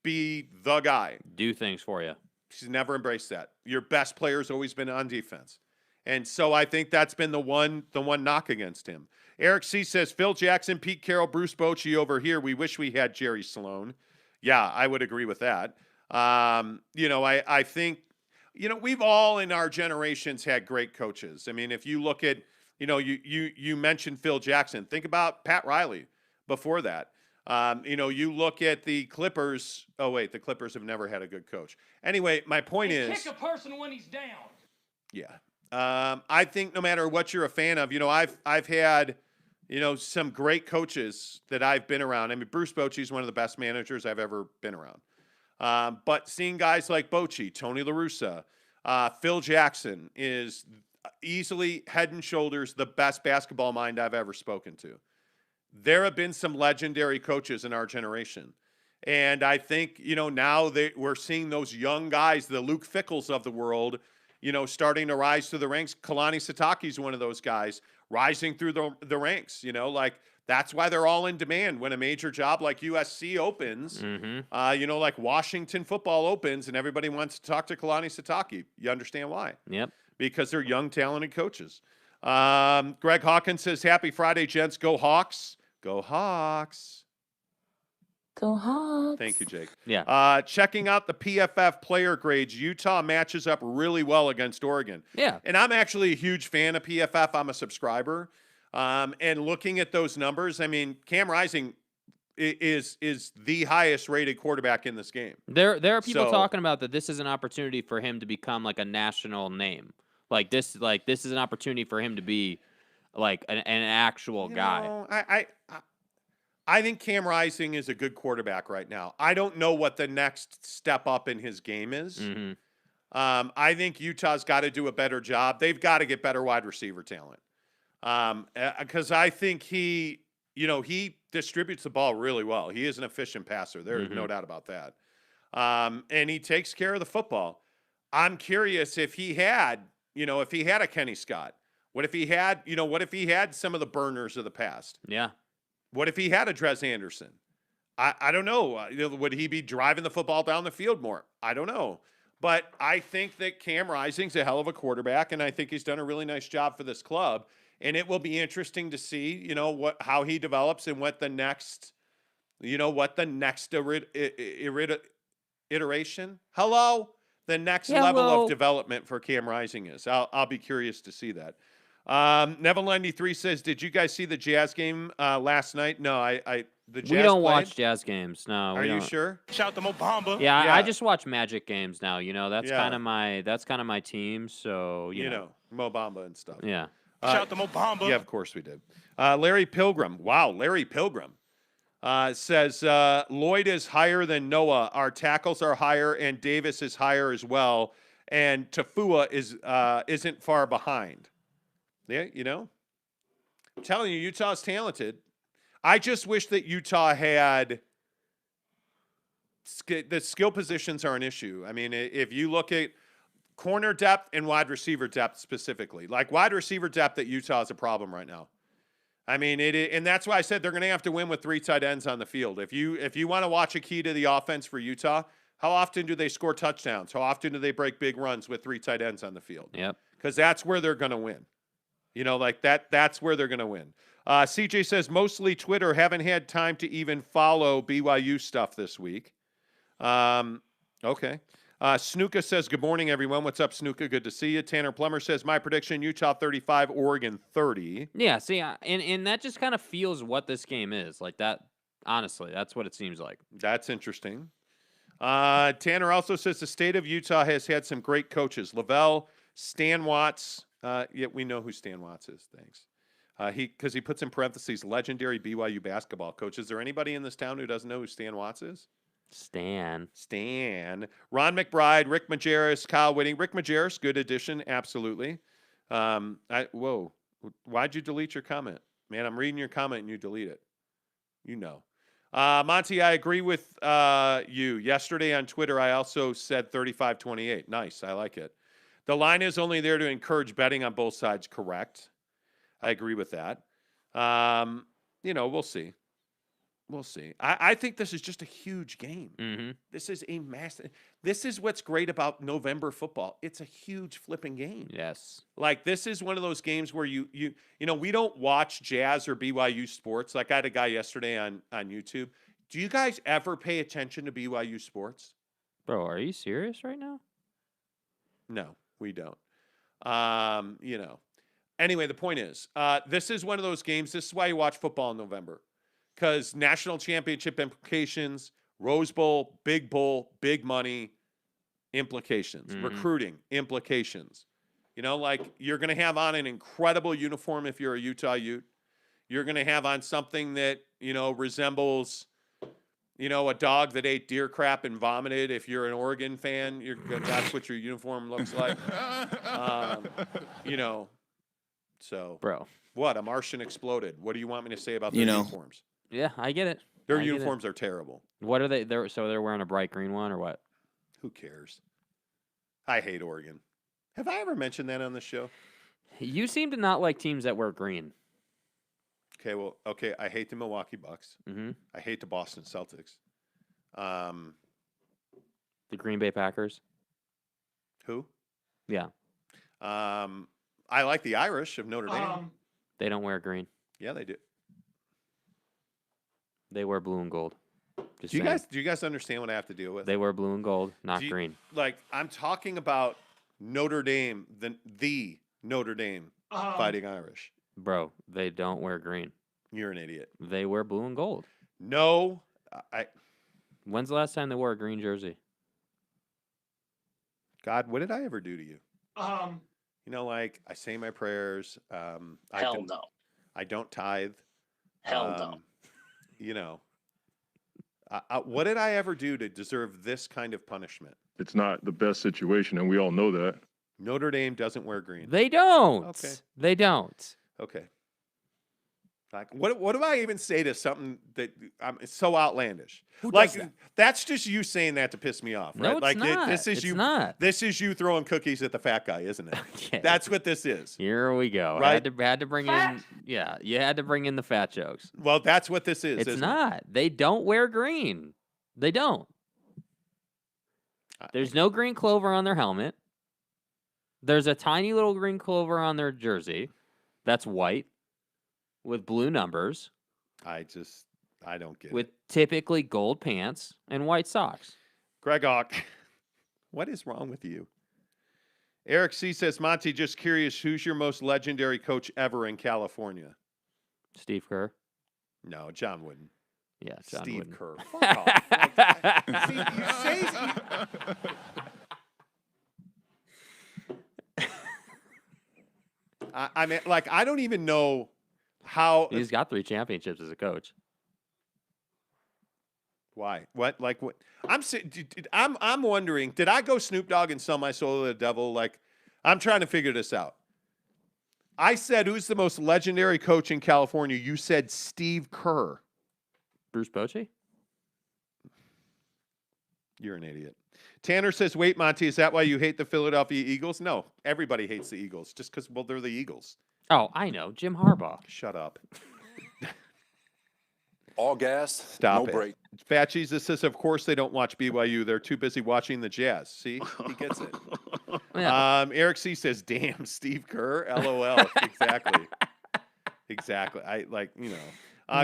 be the guy. Do things for you. He's never embraced that. Your best player's always been on defense. And so I think that's been the one knock against him. Eric C. says, Phil Jackson, Pete Carroll, Bruce Bochy over here. We wish we had Jerry Sloan. Yeah, I would agree with that. I think, we've all in our generations had great coaches. I mean, if you look at, you mentioned Phil Jackson. Think about Pat Riley before that. You look at the Clippers. Oh, wait, the Clippers have never had a good coach. Anyway, my point is. Kick a person when he's down. Yeah. I think no matter what you're a fan of, I've had, some great coaches that I've been around. I mean, Bruce Bochy is one of the best managers I've ever been around. But seeing guys like Bochy, Tony La Russa, Phil Jackson is easily head and shoulders the best basketball mind I've ever spoken to. There have been some legendary coaches in our generation. And I think, now we're seeing those young guys, the Luke Fickles of the world, starting to rise through the ranks. Kalani Sitake is one of those guys rising through the ranks, that's why they're all in demand when a major job like USC opens, like Washington football opens and everybody wants to talk to Kalani Sitake. You understand why? Yep. Because they're young, talented coaches. Greg Hawkins says, happy Friday, gents. Go Hawks. Go Hawks. Go Hawks. Thank you, Jake. Yeah. Checking out the PFF player grades, Utah matches up really well against Oregon. Yeah. And I'm actually a huge fan of PFF. I'm a subscriber. And looking at those numbers, I mean, Cam Rising is the highest rated quarterback in this game. There are people talking about that this is an opportunity for him to become like a national name. This is an opportunity for him to be like an actual guy. I think Cam Rising is a good quarterback right now. I don't know what the next step up in his game is. Mm-hmm. I think Utah's got to do a better job. They've got to get better wide receiver talent. Because I think he distributes the ball really well. He is an efficient passer. There's no doubt about that. And he takes care of the football. I'm curious if he had a Kenny Scott. What if he had some of the burners of the past? Yeah. What if he had a Drez Anderson? I don't know. Would he be driving the football down the field more? I don't know. But I think that Cam Rising's a hell of a quarterback, and I think he's done a really nice job for this club. And it will be interesting to see, how he develops and what the next iteration. The next level of development for Cam Rising is. I'll be curious to see that. Neville93 says, did you guys see the Jazz game last night? No, the Jazz We don't played? watch Jazz games. No, Are we you don't. sure? Shout to Mo Bamba. Yeah, Yeah. I just watch Magic games now. That's Yeah. kind of my team. So You know, Mo Bamba and stuff. yeah. Shout to Mo Bamba. Yeah, of course we did. Larry Pilgrim. Wow, Larry Pilgrim says Lloyd is higher than Noah. Our tackles are higher, and Davis is higher as well. And Tafua isn't far behind. Yeah, I'm telling you, Utah's talented. I just wish that Utah had the skill positions are an issue. I mean, if you look at corner depth and wide receiver depth specifically, like wide receiver depth at Utah is a problem right now. I mean, and that's why I said they're going to have to win with 3 tight ends on the field. If you want to watch a key to the offense for Utah, how often do they score touchdowns? How often do they break big runs with 3 tight ends on the field? Yep. Because that's where they're going to win. Like that's where they're going to win. CJ says, mostly Twitter. Haven't had time to even follow BYU stuff this week. Okay. Snuka says, good morning, everyone. What's up, Snuka? Good to see you. Tanner Plummer says, my prediction, Utah 35, Oregon 30. Yeah, see, and that just kind of feels what this game is. Like that, honestly, that's what it seems like. That's interesting. Tanner also says the state of Utah has had some great coaches. Lavelle, Stan Watts. Yeah, we know who Stan Watts is. Thanks. Because he puts in parentheses, legendary BYU basketball coach. Is there anybody in this town who doesn't know who Stan Watts is? Stan. Ron McBride, Rick Majerus, Kyle Whittingham. Rick Majerus, good addition, absolutely. Whoa, why'd you delete your comment? Man, I'm reading your comment and you delete it. Monty, I agree with you. Yesterday on Twitter, I also said 35-28. Nice, I like it. The line is only there to encourage betting on both sides, correct? I agree with that. We'll see. We'll see. I think this is just a huge game. Mm-hmm. This is a massive. This is what's great about November football. It's a huge flipping game. Yes. Like this is one of those games where we don't watch Jazz or BYU sports. Like I had a guy yesterday on YouTube. Do you guys ever pay attention to BYU sports? Bro, are you serious right now? No, we don't. Anyway, the point is, this is one of those games. This is why you watch football in November. Because national championship implications, Rose Bowl, big money implications, recruiting implications. You're going to have on an incredible uniform if you're a Utah Ute. You're going to have on something that, resembles, a dog that ate deer crap and vomited. If you're an Oregon fan, that's what your uniform looks like. So. Bro. What? A Martian exploded. What do you want me to say about their uniforms? Yeah, I get it. Their uniforms are terrible. What are they? So they're wearing a bright green one or what? Who cares? I hate Oregon. Have I ever mentioned that on the show? You seem to not like teams that wear green. Okay. I hate the Milwaukee Bucks. Mm-hmm. I hate the Boston Celtics. The Green Bay Packers. Who? Yeah. I like the Irish of Notre Dame. They don't wear green. Yeah, they do. They wear blue and gold. Do you guys understand what I have to deal with? They wear blue and gold, not green. I'm talking about Notre Dame, the Notre Dame Fighting Irish. Bro, they don't wear green. You're an idiot. They wear blue and gold. No, When's the last time they wore a green jersey? God, what did I ever do to you? I say my prayers. Hell no. I don't tithe. Hell no. What did I ever do to deserve this kind of punishment? It's not the best situation, and we all know that. Notre Dame doesn't wear green. They don't. Okay. They don't. Okay. What do I even say to something that it's so outlandish? Who does that? That's just you saying that to piss me off, right? No, it's not. This is It's you. not. This is you throwing cookies at the fat guy, isn't it? Okay. That's what this is. Here we go. Right? Had to bring in. Yeah, you had to bring in the fat jokes. Well, that's what this is. It's isn't not. They don't wear green. They don't. There's no green clover on their helmet. There's a tiny little green clover on their jersey. That's white with blue numbers. I don't get with it. typically gold pants and white socks. Greg Hawk, what is wrong with you? Eric C. says, Monty, just curious, who's your most legendary coach ever in California? Steve Kerr. No, John Wooden. Yeah, John Steve Wooden. Kerr. Fuck off. See, you say... I mean, like, I don't even know how... He's got 3 championships as a coach. Why? What? Like what? I'm wondering. Did I go Snoop Dogg and sell my soul to the devil? Like, I'm trying to figure this out. I said, who's the most legendary coach in California? You said Steve Kerr. Bruce Bochy? You're an idiot. Tanner says, wait, Monty, is that why you hate the Philadelphia Eagles? No, everybody hates the Eagles just because, well, they're the Eagles. Oh, I know. Jim Harbaugh. Shut up. All gas, Stop no it. break. Fat Jesus says, of course they don't watch BYU. They're too busy watching the Jazz. See? He gets it. Yeah. Eric C says, damn, Steve Kerr. LOL. Exactly. Exactly. I like,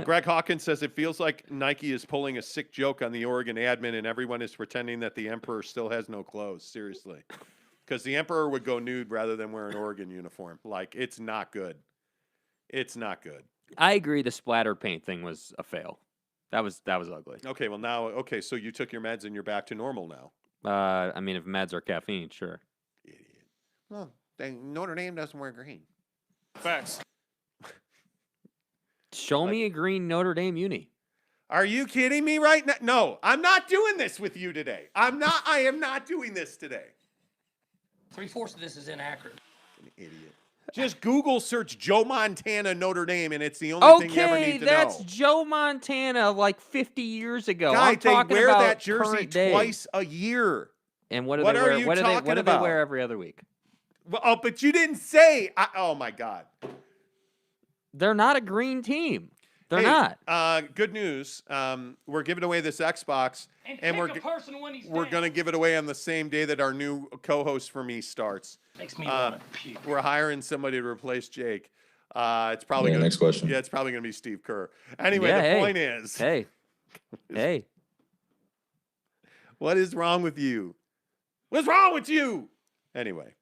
Greg Hawkins says, it feels like Nike is pulling a sick joke on the Oregon admin and everyone is pretending that the Emperor still has no clothes. Seriously. Because the Emperor would go nude rather than wear an Oregon uniform. Like, it's not good. It's not good. I agree the splattered paint thing was a fail. That was ugly. Okay, well now, so you took your meds and you're back to normal now. I mean, if meds are caffeine, sure. Idiot. Well, Notre Dame doesn't wear green. Facts. Show me a green Notre Dame uni. Are you kidding me right now? No, I'm not doing this with you today. I am not doing this today. 3/4 of this is inaccurate. An idiot. Just Google search Joe Montana Notre Dame, and it's the only thing you ever need to know. Okay, that's Joe Montana like 50 years ago. Guy, I'm talking they wear about that jersey current day. twice a year. And what do What they are wear? you What do they talking about? wear every other week? Well, but you didn't say. Oh my God. They're not a green team. They're Hey, not. Good news. We're giving away this Xbox, and we're going to give it away on the same day that our new co-host for me starts. Makes me want to puke. We're hiring somebody to replace Jake. It's probably next question. Yeah, it's probably going to be Steve Kerr. Anyway, Yeah, the point is, Hey. what is wrong with you? What's wrong with you? Anyway,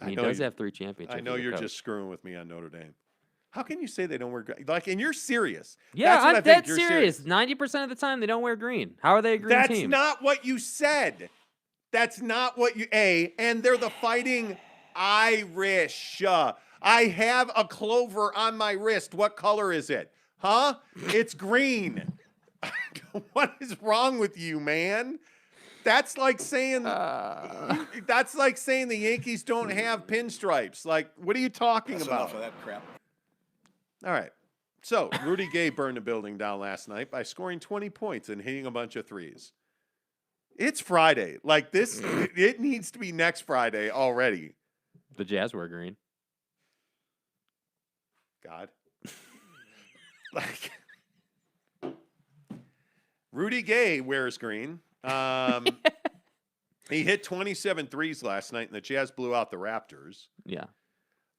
He does have 3 championships. I know as a you're coach. just screwing with me on Notre Dame. How can you say they don't wear green? Like, and you're serious? Yeah, That's what I I'm think. dead You're serious. 90% of the time, they don't wear green. How are they a green That's team? not what you said. That's not what you. And they're the Fighting Irish. I have a clover on my wrist. What color is it? Huh? It's green. What is wrong with you, man? That's like saying the Yankees don't have pinstripes. Like, what are you talking about? Enough of that crap. All right. So, Rudy Gay burned the building down last night by scoring 20 points and hitting a bunch of threes. It's Friday. Like, this, it needs to be next Friday already. The Jazz wear green. God. Like, Rudy Gay wears green. He hit 27 threes last night, and the Jazz blew out the Raptors. Yeah.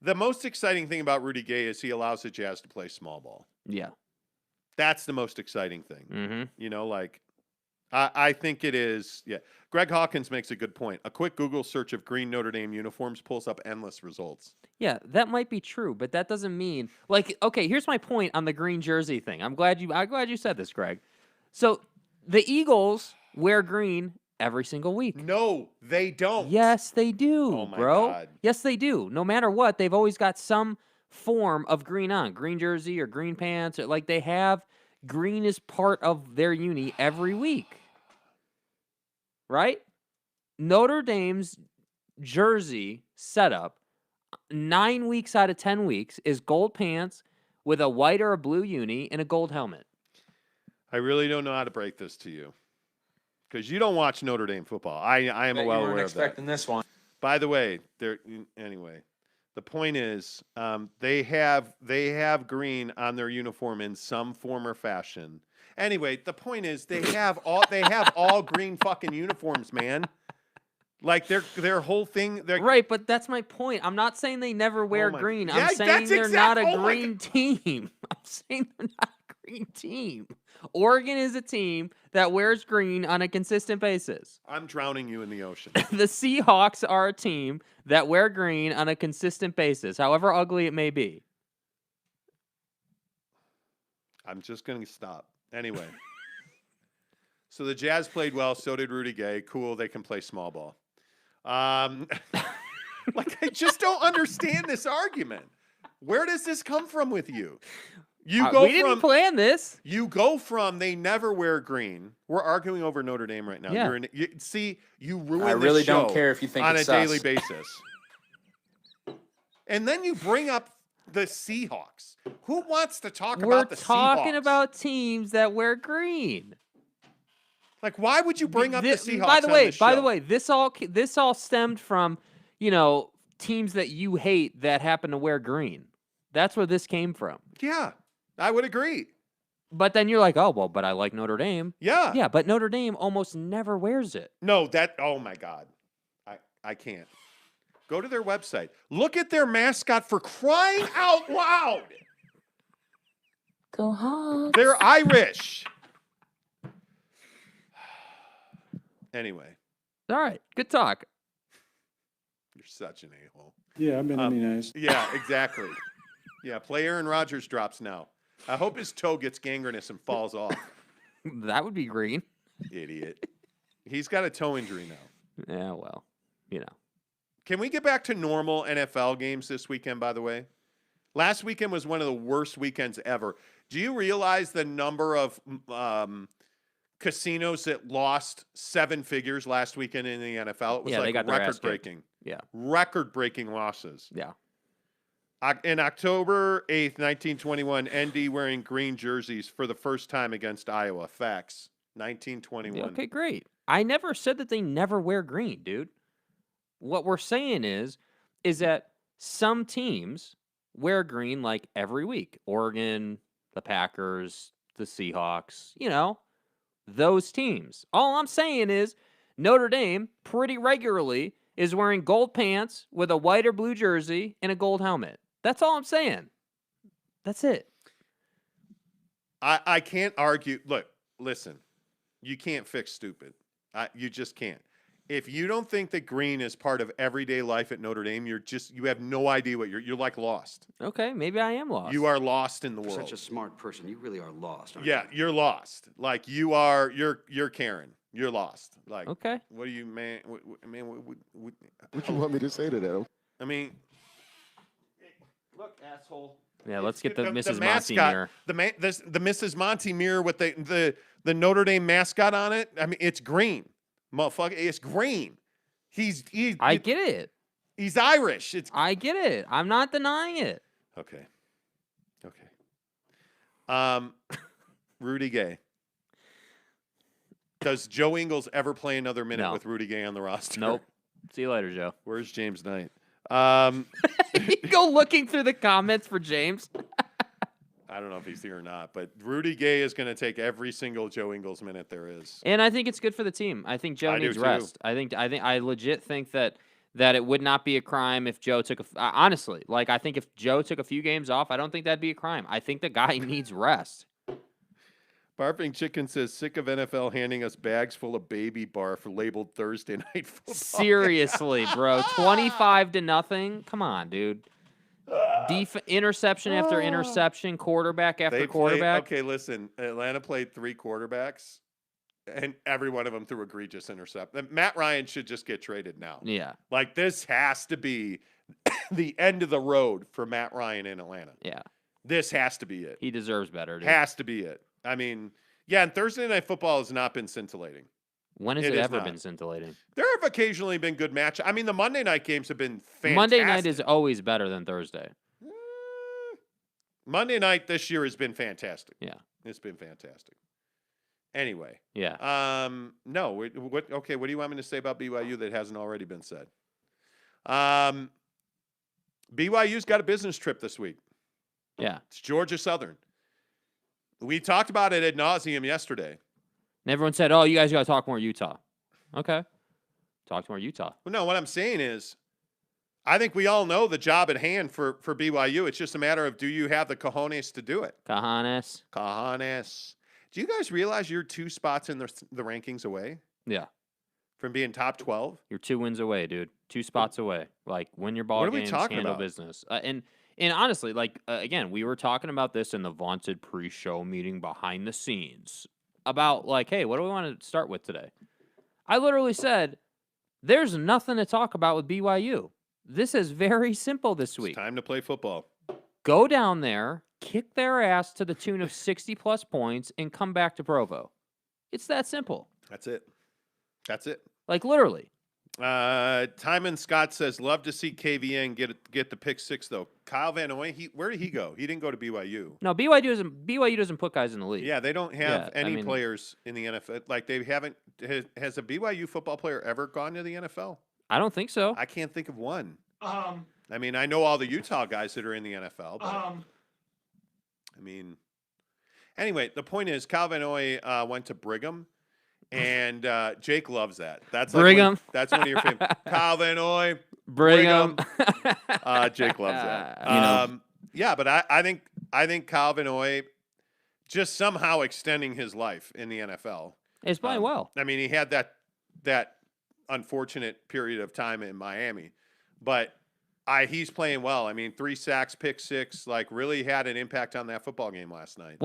The most exciting thing about Rudy Gay is he allows the Jazz to play small ball. Yeah. That's the most exciting thing. Mm-hmm. I think it is. Yeah. Greg Hawkins makes a good point. A quick Google search of green Notre Dame uniforms pulls up endless results. Yeah, that might be true, but that doesn't mean okay, here's my point on the green jersey thing. I'm glad you said this, Greg. So the Eagles wear green every single week. No, they don't. Yes, they do, Oh my bro. God. Yes, they do. No matter what, they've always got some form of green on. Green jersey or green pants. Or, they have green as part of their uni every week. Right? Notre Dame's jersey setup, 9 weeks out of 10 weeks, is gold pants with a white or a blue uni and a gold helmet. I really don't know how to break this to you because you don't watch Notre Dame football. I am well aware of that. Expecting this one. By the way, anyway, the point is they have green on their uniform in some form or fashion. Anyway, the point is they have all green fucking uniforms, man. Like their whole thing. Right, but that's my point. I'm not saying they never wear green. I'm saying they're not a green team. I'm saying they're not a green team. Oregon is a team that wears green on a consistent basis. I'm drowning you in the ocean. The Seahawks are a team that wear green on a consistent basis, however ugly it may be. I'm just going to stop. Anyway. So the Jazz played well. So did Rudy Gay. Cool. They can play small ball. Like, I just don't understand this argument. Where does this come from with you? We didn't plan this. You go from they never wear green. We're arguing over Notre Dame right now. Yeah. You ruin I really this show don't care if you think on it's a daily sus. basis. And then you bring up the Seahawks. Who wants to talk about the Seahawks? We're talking about teams that wear green. Like, why would you bring up the Seahawks? By the way, this all stemmed from, teams that you hate that happen to wear green. That's where this came from. Yeah, I would agree. But then you're like, oh, well, but I like Notre Dame. Yeah. Yeah, but Notre Dame almost never wears it. No, oh my God. I can't. Go to their website. Look at their mascot, for crying out loud. Go Hawks. They're Irish. Anyway. All right. Good talk. You're such an a-hole. Yeah, I've been immunized. Yeah, exactly. Yeah, play Aaron Rodgers drops now. I hope his toe gets gangrenous and falls off. That would be green. Idiot. He's got a toe injury now. Yeah, well, Can we get back to normal NFL games this weekend, by the way? Last weekend was one of the worst weekends ever. Do you realize the number of casinos that lost 7 figures last weekend in the NFL? It was they got their ass kicked. record-breaking. Yeah. Record-breaking losses. Yeah. In October 8th, 1921, ND wearing green jerseys for the first time against Iowa. Facts. 1921. Okay, great. I never said that they never wear green, dude. What we're saying is that some teams wear green like every week. Oregon, the Packers, the Seahawks, those teams. All I'm saying is Notre Dame pretty regularly is wearing gold pants with a white or blue jersey and a gold helmet. That's all I'm saying. That's it. I can't argue. Look, listen. You can't fix stupid. You just can't. If you don't think that green is part of everyday life at Notre Dame, you have no idea what you're like lost. Okay, maybe I am lost. You are lost in the world. Such a smart person. You really are lost. Aren't Yeah, you're lost. Like you're Karen. You're lost. Like, okay. What do you, man? What do you want me to say to that? I mean, look, asshole. Yeah, let's get the Mrs. Monty mirror. The Mrs. Monty mirror with the Notre Dame mascot on it. I mean, it's green, motherfucker. It's green. I get it. He's Irish. I get it. I'm not denying it. Okay. Rudy Gay. Does Joe Ingles ever play another minute with Rudy Gay on the roster? Nope. See you later, Joe. Where's James Knight? You go looking through the comments for James. I don't know if he's here or not, but Rudy Gay is going to take every single Joe Ingles minute there is. And I think it's good for the team. I think Joe needs rest. I legit think that it would not be a crime if Joe took honestly, I think if Joe took a few games off, I don't think that'd be a crime. I think the guy needs rest. Barfing Chicken says, sick of NFL handing us bags full of baby barf labeled Thursday Night Football. Seriously, bro. 25-0. Come on, dude. Interception after interception, quarterback after quarterback. Okay, listen. Atlanta played 3 quarterbacks, and every one of them threw egregious interception. Matt Ryan should just get traded now. Yeah. This has to be the end of the road for Matt Ryan in Atlanta. Yeah. This has to be it. He deserves better, dude. Has to be it. I mean, yeah, and Thursday Night Football has not been scintillating. When has it ever been scintillating? There have occasionally been good matches. I mean, the Monday night games have been fantastic. Monday night is always better than Thursday. Monday night this year has been fantastic. Yeah. It's been fantastic. Anyway. Yeah. No. What do you want me to say about BYU that hasn't already been said? BYU's got a business trip this week. Yeah. It's Georgia Southern. We talked about it ad nauseum yesterday. And everyone said, oh, you guys got to talk more Utah. Okay. Talk more Utah. Well, no, what I'm saying is I think we all know the job at hand for BYU. It's just a matter of, do you have the cojones to do it? Cojones. Do you guys realize you're 2 spots in the rankings away Yeah. from being top 12? You're 2 wins away, dude. 2 spots away. Like, win your ball What are we games, talking handle about? business. And honestly, like, again, we were talking about this in the vaunted pre-show meeting behind the scenes about, like, hey, what do we want to start with today? I literally said, there's nothing to talk about with BYU. This is very simple this week. It's time to play football. Go down there, kick their ass to the tune of 60-plus points, and come back to Provo. It's that simple. That's it. That's it. Like, literally. Timon Scott says, love to see KVN get the pick 6, though. Kyle Van Noy, where did he go? He didn't go to BYU. No, BYU doesn't put guys in the league. Yeah, they don't have any players in the NFL. Like, they haven't. Has a BYU football player ever gone to the NFL? I don't think so. I can't think of one. I mean, I know all the Utah guys that are in the NFL. But, I mean, anyway, the point is, Kyle Van Noy went to Brigham. And Jake loves that. That's like Brigham. That's one of your favorites. Kyle Van Noy. Brigham. Jake loves that. Yeah, but I think Kyle Van Noy just somehow extending his life in the NFL. He's playing well. I mean, he had that unfortunate period of time in Miami, but he's playing well. I mean, 3 sacks, pick 6, like really had an impact on that football game last night.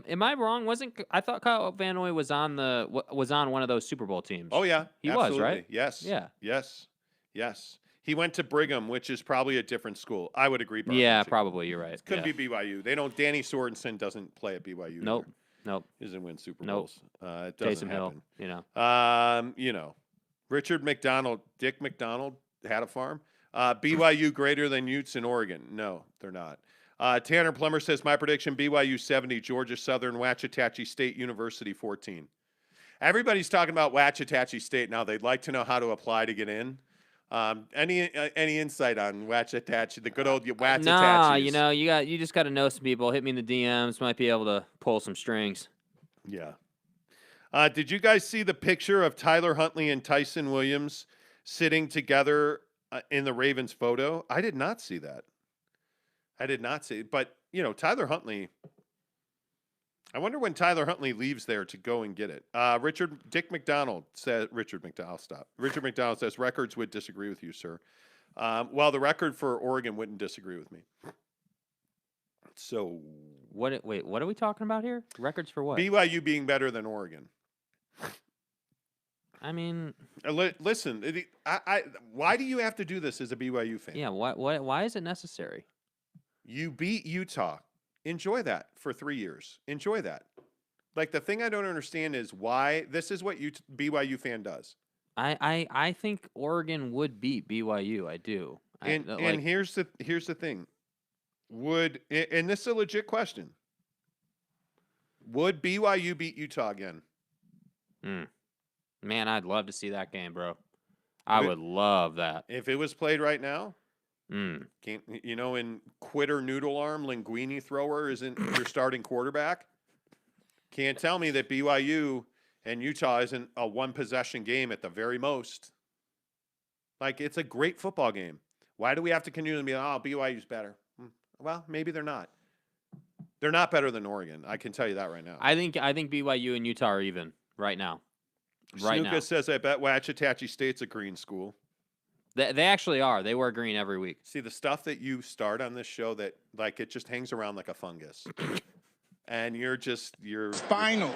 Am I wrong? I thought Kyle Van Noy was on one of those Super Bowl teams. Oh yeah, he absolutely. was, right? Yes. Yeah. Yes. He went to Brigham, which is probably a different school. I would agree. Yeah, probably. You're right. It could be BYU. They don't. Danny Sorensen doesn't play at BYU. Nope. Either. Nope. He doesn't win Super Bowls. It doesn't Taysom Hill. happen. Richard McDonald, Dick McDonald had a farm. BYU greater than Utes in Oregon. No, they're not. Tanner Plummer says, my prediction, BYU 70, Georgia Southern, Waxahachie State University 14. Everybody's talking about Waxahachie State now. They'd like to know how to apply to get in. Any insight on Waxahachie, the good old Waxahachie? Nah, you just got to know some people. Hit me in the DMs. Might be able to pull some strings. Yeah. Did you guys see the picture of Tyler Huntley and Tyson Williams sitting together in the Ravens photo? I did not see that. I did not see it. But, Tyler Huntley, I wonder when Tyler Huntley leaves there to go and get it. Richard McDonald says, records would disagree with you, sir. Well, the record for Oregon wouldn't disagree with me. So. What are we talking about here? Records for what? BYU being better than Oregon. I mean, listen. Why do you have to do this as a BYU fan? Yeah. Why is it necessary? You beat Utah. Enjoy that for 3 years. Enjoy that. Like, the thing I don't understand is why this is what BYU fan does. I think Oregon would beat BYU. I do. And here's the thing. And this is a legit question. Would BYU beat Utah again? Man, I'd love to see that game, bro. I would love that. If it was played right now, can't, in quitter noodle arm, linguine thrower isn't your starting quarterback. Can't tell me that BYU and Utah isn't a one-possession game at the very most. Like, it's a great football game. Why do we have to continue to be, BYU's better? Well, maybe they're not. They're not better than Oregon. I can tell you that right now. I think BYU and Utah are even right now. Snuka says, I bet Waxahachie State's a green school. They actually are. They wear green every week. See, the stuff that you start on this show that, like, it just hangs around like a fungus. And you're spinal.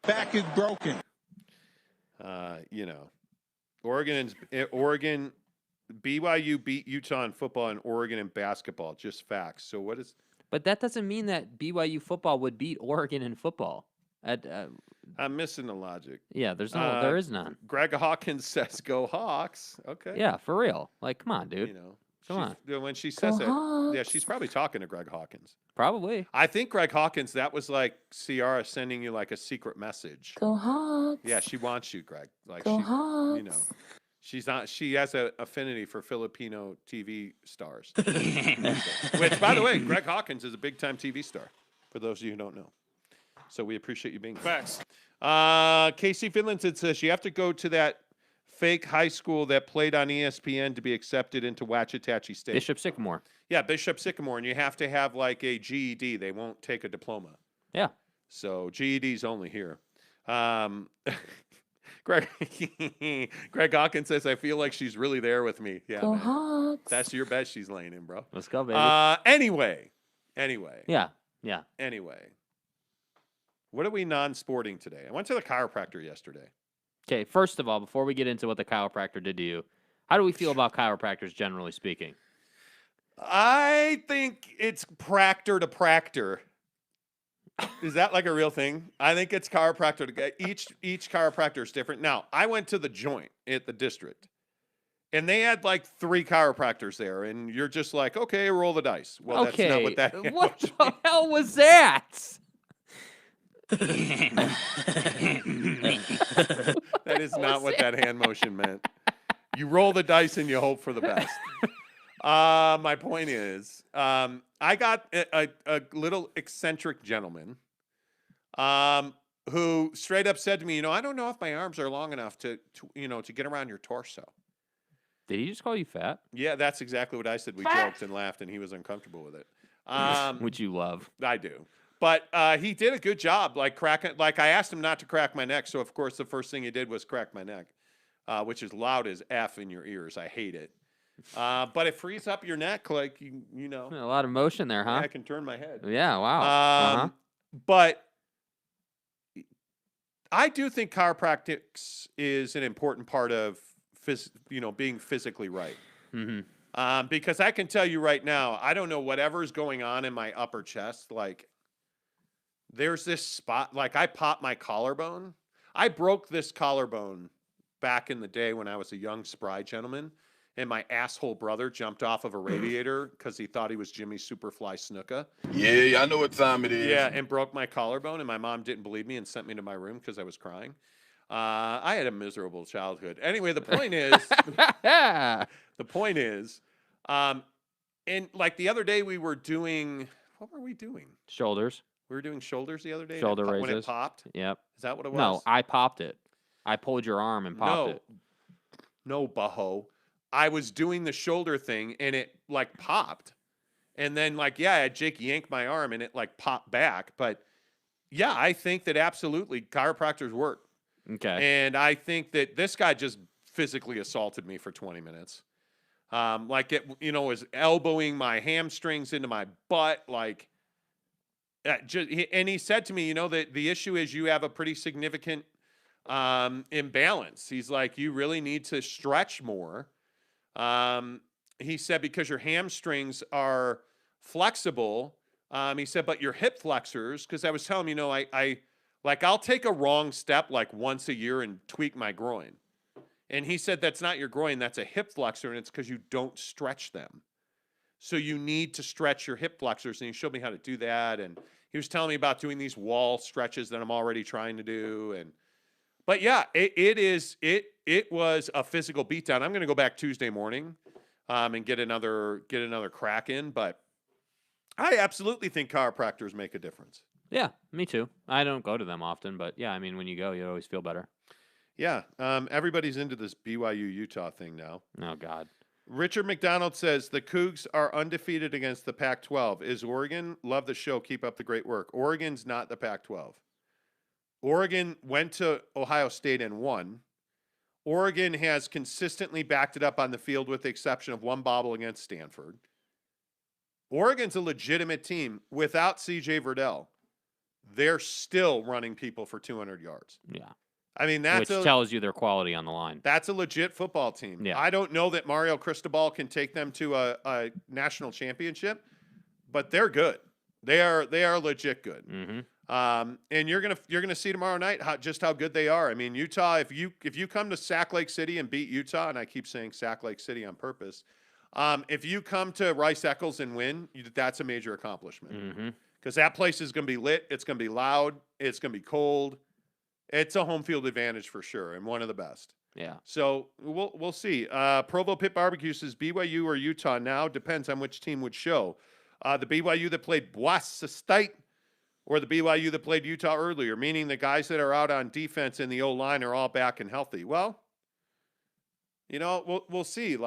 Back is broken. Oregon, BYU beat Utah in football and Oregon in basketball. Just facts. So what is? But that doesn't mean that BYU football would beat Oregon in football. I'm missing the logic. Yeah, there is none. Greg Hawkins says, "Go Hawks." Okay. Yeah, for real. Like, come on, dude. Come on. When she says that, yeah, she's probably talking to Greg Hawkins. Probably. I think Greg Hawkins, that was like Ciara sending you like a secret message. Go Hawks. Yeah, she wants you, Greg. Like, Go Hawks. She's not. She has an affinity for Filipino TV stars. Which, by the way, Greg Hawkins is a big-time TV star. For those of you who don't know, so we appreciate you being here. Facts. Casey Finlandson says you have to go to that fake high school that played on ESPN to be accepted into Waxahachie State. Bishop Sycamore. Yeah, Bishop Sycamore, and you have to have like a GED. They won't take a diploma. Yeah. So GED's only here. Greg Hawkins says, I feel like she's really there with me. Yeah, Go man. Hawks. That's your bed she's laying in, bro. Let's go, baby. Anyway. Yeah. Anyway. What are we non-sporting today? I went to the chiropractor yesterday. Okay, first of all, before we get into what the chiropractor did to you, how do we feel about chiropractors generally speaking? I think it's practor to practor. Is that like a real thing? I think it's chiropractor to each chiropractor is different. Now, I went to the Joint at the district, and they had like 3 chiropractors there, and you're just like, okay, roll the dice. Well, okay. That's not what that. What the hell was that? That is not what that hand motion meant. You roll the dice and you hope for the best. My point is, I got a little eccentric gentleman who straight up said to me, I don't know if my arms are long enough to get around your torso. Did he just call you fat? Yeah, that's exactly what I said. We joked and laughed, and he was uncomfortable with it. Which you love. I do. But he did a good job, like I asked him not to crack my neck, so of course the first thing he did was crack my neck, which is loud as F in your ears. I hate it. But it frees up your neck, like you know. A lot of motion there, huh? I can turn my head. Yeah, wow. But I do think chiropractics is an important part of being physically right. Mm-hmm. Because I can tell you right now, I don't know whatever's going on in my upper chest. Like, there's this spot, like I popped my collarbone. I broke this collarbone back in the day when I was a young, spry gentleman, and my asshole brother jumped off of a radiator because he thought he was Jimmy Superfly Snuka. Yeah, I know what time it is. Yeah, and broke my collarbone, and my mom didn't believe me and sent me to my room because I was crying. I had a miserable childhood. Anyway, the point is, and like the other day we were doing, what were we doing? Shoulders. We were doing shoulders the other day. Shoulder raises. When it popped? Yep. Is that what it was? No, I popped it. I pulled your arm and popped it. No, Baho. I was doing the shoulder thing and it like popped. And then I had Jake yank my arm and it like popped back. But yeah, I think that absolutely chiropractors work. Okay. And I think that this guy just physically assaulted me for 20 minutes. Was elbowing my hamstrings into my butt. And he said to me, that the issue is you have a pretty significant imbalance. He's like, you really need to stretch more. He said, because your hamstrings are flexible. He said, but your hip flexors, because I was telling him, I'll take a wrong step once a year and tweak my groin. And he said, that's not your groin, that's a hip flexor, and it's because you don't stretch them. So you need to stretch your hip flexors, and he showed me how to do that. And he was telling me about doing these wall stretches that I'm already trying to do. But yeah, it was a physical beatdown. I'm going to go back Tuesday morning and get another crack in. But I absolutely think chiropractors make a difference. Yeah, me too. I don't go to them often, but yeah, I mean, when you go, you always feel better. Yeah, everybody's into this BYU Utah thing now. Oh, God. Richard McDonald says the Cougs are undefeated against the Pac-12. Is Oregon? Love the show. Keep up the great work. Oregon's not the Pac-12. Oregon went to Ohio State and won. Oregon has consistently backed it up on the field with the exception of one bobble against Stanford. Oregon's a legitimate team without C.J. Verdell. They're still running people for 200 yards. Yeah. I mean, which tells you their quality on the line. That's a legit football team. Yeah. I don't know that Mario Cristobal can take them to a national championship, but they're good. They are legit good. Mm-hmm. And you're gonna see tomorrow night just how good they are. I mean, Utah. If you come to Sac Lake City and beat Utah, and I keep saying Sac Lake City on purpose, if you come to Rice Eccles and win, that's a major accomplishment. Because that place is gonna be lit. It's gonna be loud. It's gonna be cold. It's a home field advantage for sure, and one of the best. Yeah. So we'll see. Provo Pit Barbecue says BYU or Utah now depends on which team would show. The BYU that played Boise State or the BYU that played Utah earlier, meaning the guys that are out on defense in the O-line are all back and healthy. Well, we'll see.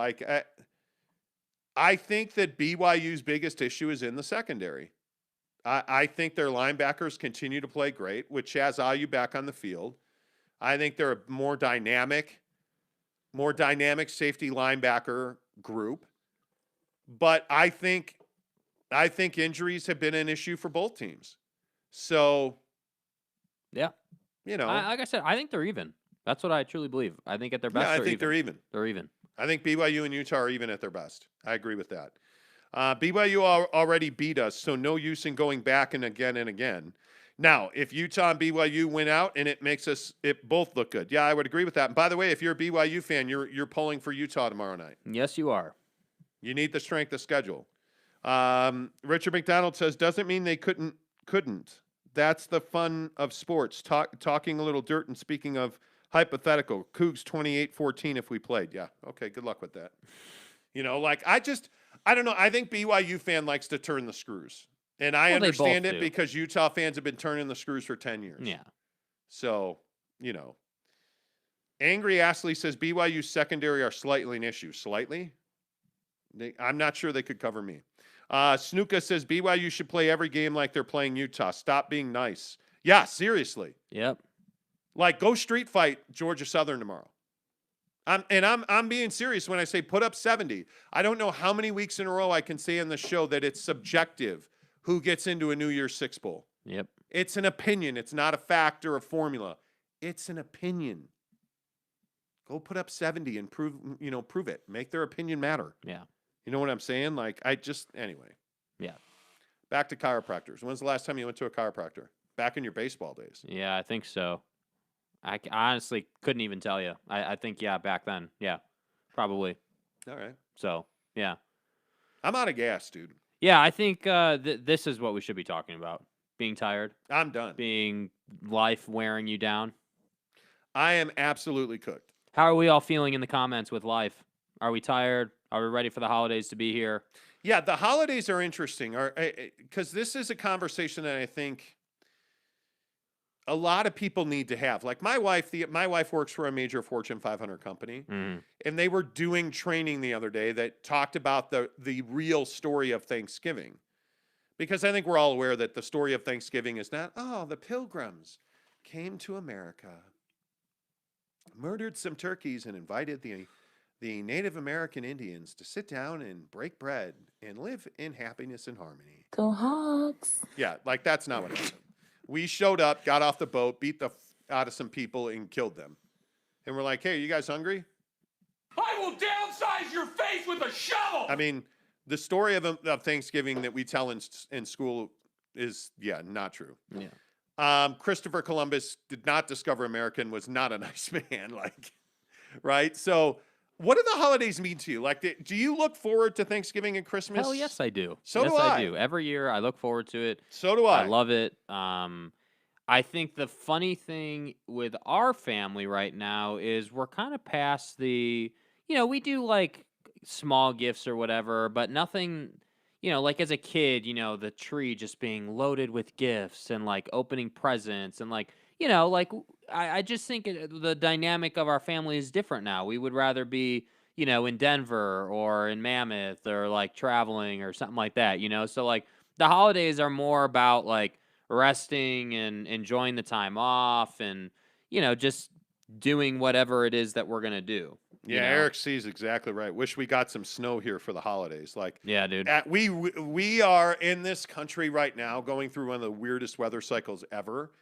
I think that BYU's biggest issue is in the secondary. I think their linebackers continue to play great with Chaz Ayu back on the field. I think they're a more dynamic safety linebacker group. But I think injuries have been an issue for both teams. So, yeah, like I said, I think they're even. That's what I truly believe. I think at their best, I think they're even. They're even. I think BYU and Utah are even at their best. I agree with that. BYU already beat us, so no use in going back and again. Now, if Utah and BYU win out and it makes it both look good, yeah, I would agree with that. And by the way, if you're a BYU fan, you're pulling for Utah tomorrow night. Yes, you are. You need the strength of schedule. Richard McDonald says, doesn't mean they couldn't. That's the fun of sports. Talking a little dirt and speaking of hypothetical. Cougs 28-14 if we played. Yeah, okay, good luck with that. I don't know. I think BYU fan likes to turn the screws. And I understand it because Utah fans have been turning the screws for 10 years. Yeah. So, Angry Astley says BYU secondary are slightly an issue. Slightly? I'm not sure they could cover me. Snuka says BYU should play every game like they're playing Utah. Stop being nice. Yeah, seriously. Yep. Like, go street fight Georgia Southern tomorrow. I'm being serious when I say put up 70. I don't know how many weeks in a row I can say on the show that it's subjective who gets into a New Year's Six Bowl. Yep. It's an opinion. It's not a fact or a formula. It's an opinion. Go put up 70 and prove it. Make their opinion matter. Yeah. You know what I'm saying? Like, anyway. Yeah. Back to chiropractors. When's the last time you went to a chiropractor? Back in your baseball days. Yeah, I think so. I honestly couldn't even tell you. I think, yeah, back then. Yeah, probably. All right. So, yeah. I'm out of gas, dude. Yeah, I think this is what we should be talking about. Being tired. I'm done. Being life wearing you down. I am absolutely cooked. How are we all feeling in the comments with life? Are we tired? Are we ready for the holidays to be here? Yeah, the holidays are interesting because this is a conversation that I think a lot of people need to have. Like my wife works for a major Fortune 500 company, and they were doing training the other day that talked about the real story of Thanksgiving. Because I think we're all aware that the story of Thanksgiving is not, the Pilgrims came to America, murdered some turkeys, and invited the Native American Indians to sit down and break bread and live in happiness and harmony. Go Hawks. Yeah, like that's not what happened. We showed up, got off the boat, beat the out of some people, and killed them. And we're like, hey, are you guys hungry? I will downsize your face with a shovel! I mean, the story of Thanksgiving that we tell in school is, not true. Yeah. Christopher Columbus did not discover America and was not a nice man, right? So what do the holidays mean to you? Like, do you look forward to Thanksgiving and Christmas? Hell yes, I do. So yes, do I. I do. Every year, I look forward to it. So do I. I love it. I think the funny thing with our family right now is we're kind of past the, we do like small gifts or whatever, but nothing, like as a kid, the tree just being loaded with gifts and like opening presents and like, I just think the dynamic of our family is different now. We would rather be, in Denver or in Mammoth or like traveling or something like that, So like the holidays are more about like resting and enjoying the time off and, just doing whatever it is that we're going to do. Yeah, Eric C is exactly right. Wish we got some snow here for the holidays. Like, yeah, dude. We are in this country right now going through one of the weirdest weather cycles ever.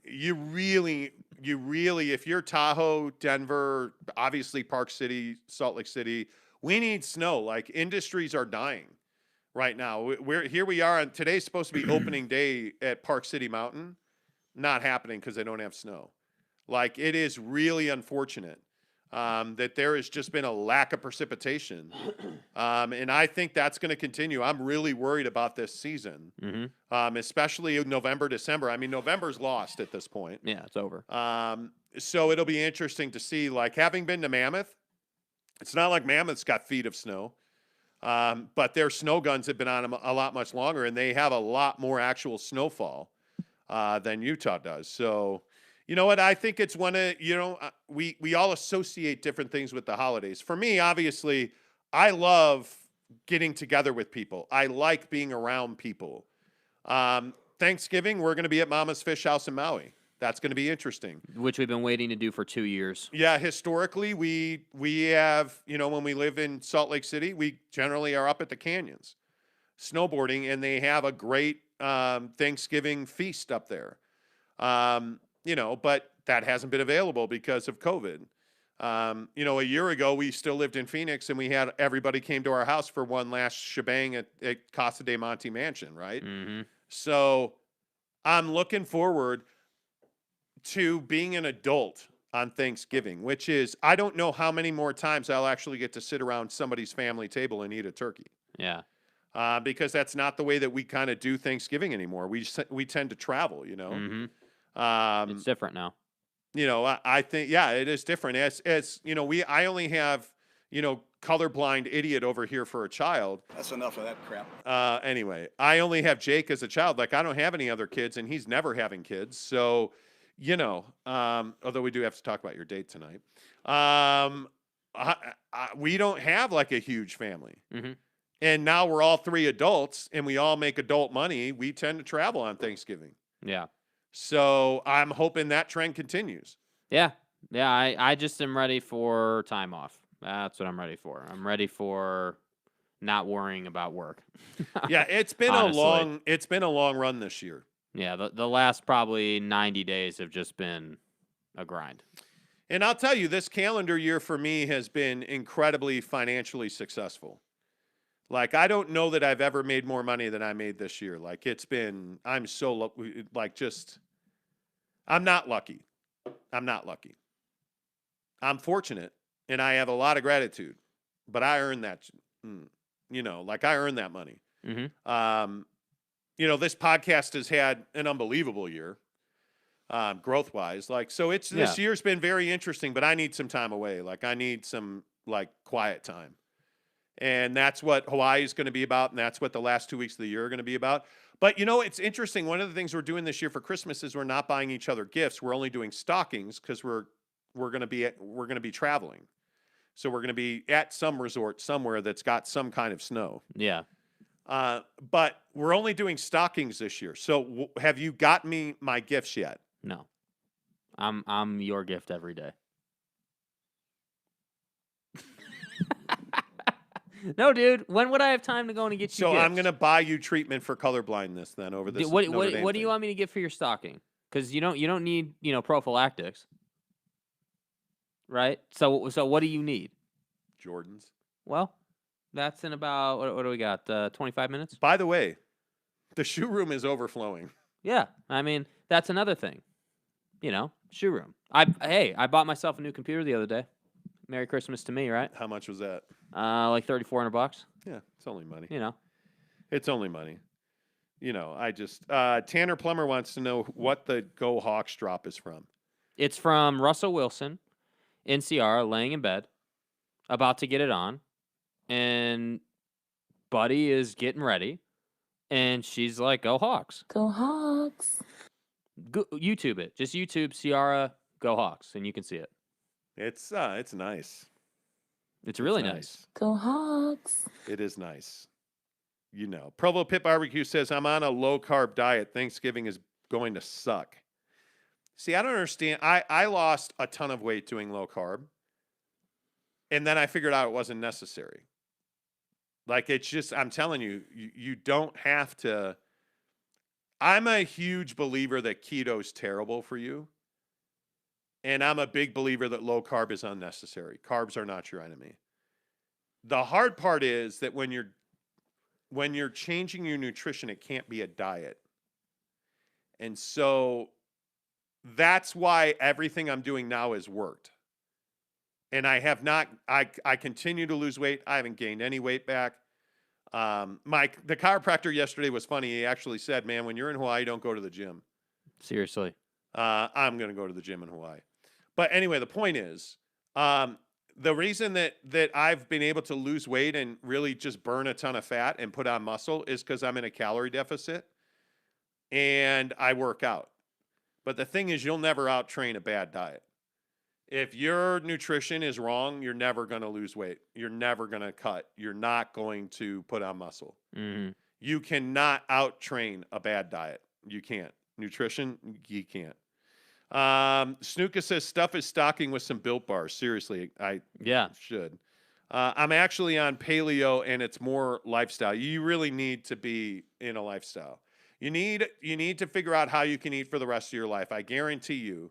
You really, if you're Tahoe, Denver, obviously Park City, Salt Lake City, we need snow. Like industries are dying right now. We are on today's supposed to be opening day at Park City Mountain. Not happening because they don't have snow. Like it is really unfortunate. That there has just been a lack of precipitation. And I think that's going to continue. I'm really worried about this season, especially November, December. I mean, November's lost at this point. Yeah, it's over. So it'll be interesting to see, like having been to Mammoth, it's not like Mammoth's got feet of snow, but their snow guns have been on them a lot much longer, and they have a lot more actual snowfall than Utah does. So, you know what? I think it's one of, we all associate different things with the holidays. For me, obviously, I love getting together with people. I like being around people. Thanksgiving, we're going to be at Mama's Fish House in Maui. That's going to be interesting. Which we've been waiting to do for 2 years. Yeah, historically, we have, when we live in Salt Lake City, we generally are up at the canyons snowboarding, and they have a great Thanksgiving feast up there. But that hasn't been available because of COVID. A year ago, we still lived in Phoenix, and we had everybody came to our house for one last shebang at Casa de Monte Mansion, right? Mm-hmm. So I'm looking forward to being an adult on Thanksgiving, which is, I don't know how many more times I'll actually get to sit around somebody's family table and eat a turkey. Yeah. Because that's not the way that we kind of do Thanksgiving anymore. We tend to travel, Mm-hmm. It's different now. I think, yeah, it is different. As I only have, colorblind idiot over here for a child. That's enough of that crap. Anyway, I only have Jake as a child. Like, I don't have any other kids, and he's never having kids. So, although we do have to talk about your date tonight. We don't have like a huge family. Mm-hmm. And now we're all three adults, and we all make adult money. We tend to travel on Thanksgiving. Yeah. So I'm hoping that trend continues. Yeah. Yeah. I just am ready for time off. That's what I'm ready for. I'm ready for not worrying about work. Yeah, it's been a long run this year. Yeah, the last probably 90 days have just been a grind. And I'll tell you, this calendar year for me has been incredibly financially successful. Like, I don't know that I've ever made more money than I made this year. Like, I'm so, I'm not lucky. I'm fortunate, and I have a lot of gratitude, but I earned that, I earned that money. Mm-hmm. This podcast has had an unbelievable year, growth-wise. This year's been very interesting, but I need some time away. Like, I need some, quiet time. And that's what Hawaii is going to be about, and that's what the last 2 weeks of the year are going to be about. But, it's interesting. One of the things we're doing this year for Christmas is we're not buying each other gifts. We're only doing stockings because we're going to be traveling. So we're going to be at some resort somewhere that's got some kind of snow. Yeah. But we're only doing stockings this year. So have you got me my gifts yet? No. I'm your gift every day. No, dude. When would I have time to go and get you So gifts? I'm going to buy you treatment for colorblindness then over this. What do you want me to get for your stocking? Because you don't need prophylactics, right? So what do you need? Jordans. Well, that's in about what do we got? 25 minutes. By the way, the shoe room is overflowing. Yeah, I mean that's another thing. Shoe room. I bought myself a new computer the other day. Merry Christmas to me, right? How much was that? Like $3,400. Yeah, it's only money. It's only money. I just Tanner Plummer wants to know what the Go Hawks drop is from. It's from Russell Wilson in Ciara, laying in bed, about to get it on, and Buddy is getting ready, and she's like, "Go Hawks! Go Hawks!" YouTube it. Just YouTube Ciara, Go Hawks, and you can see it. It's nice. It's really nice. Go Hawks. It is nice. Provo Pit Barbecue says, I'm on a low-carb diet. Thanksgiving is going to suck. See, I don't understand. I lost a ton of weight doing low-carb, and then I figured out it wasn't necessary. It's just, I'm telling you, you don't have to. I'm a huge believer that keto is terrible for you. And I'm a big believer that low carb is unnecessary. Carbs are not your enemy. The hard part is that when you're changing your nutrition, it can't be a diet. And so that's why everything I'm doing now has worked. And I have not, I continue to lose weight. I haven't gained any weight back. The chiropractor yesterday was funny. He actually said, man, when you're in Hawaii, don't go to the gym. Seriously. I'm going to go to the gym in Hawaii. But anyway, the point is, the reason that I've been able to lose weight and really just burn a ton of fat and put on muscle is because I'm in a calorie deficit and I work out. But the thing is, you'll never out-train a bad diet. If your nutrition is wrong, you're never going to lose weight. You're never going to cut. You're not going to put on muscle. Mm-hmm. You cannot out-train a bad diet. You can't. Nutrition, you can't. Snuka says stuff is stocking with some Built Bars. Seriously, I should. I'm actually on paleo, and it's more lifestyle. You really need to be in a lifestyle. You need to figure out how you can eat for the rest of your life. I guarantee you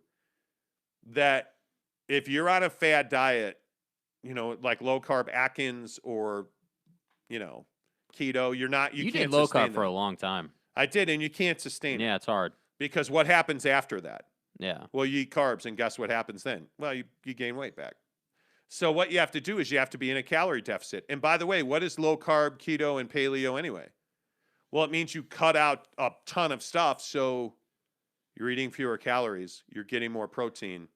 that if you're on a fad diet, like low carb Atkins or, keto, you did can't low sustain carb for a long time. I did, and you can't sustain it. Yeah, it's hard. Because what happens after that? Yeah. Well, you eat carbs, and guess what happens then? Well, you gain weight back. So what you have to do is you have to be in a calorie deficit. And by the way, what is low carb, keto, and paleo anyway? Well, it means you cut out a ton of stuff, so you're eating fewer calories, you're getting more protein,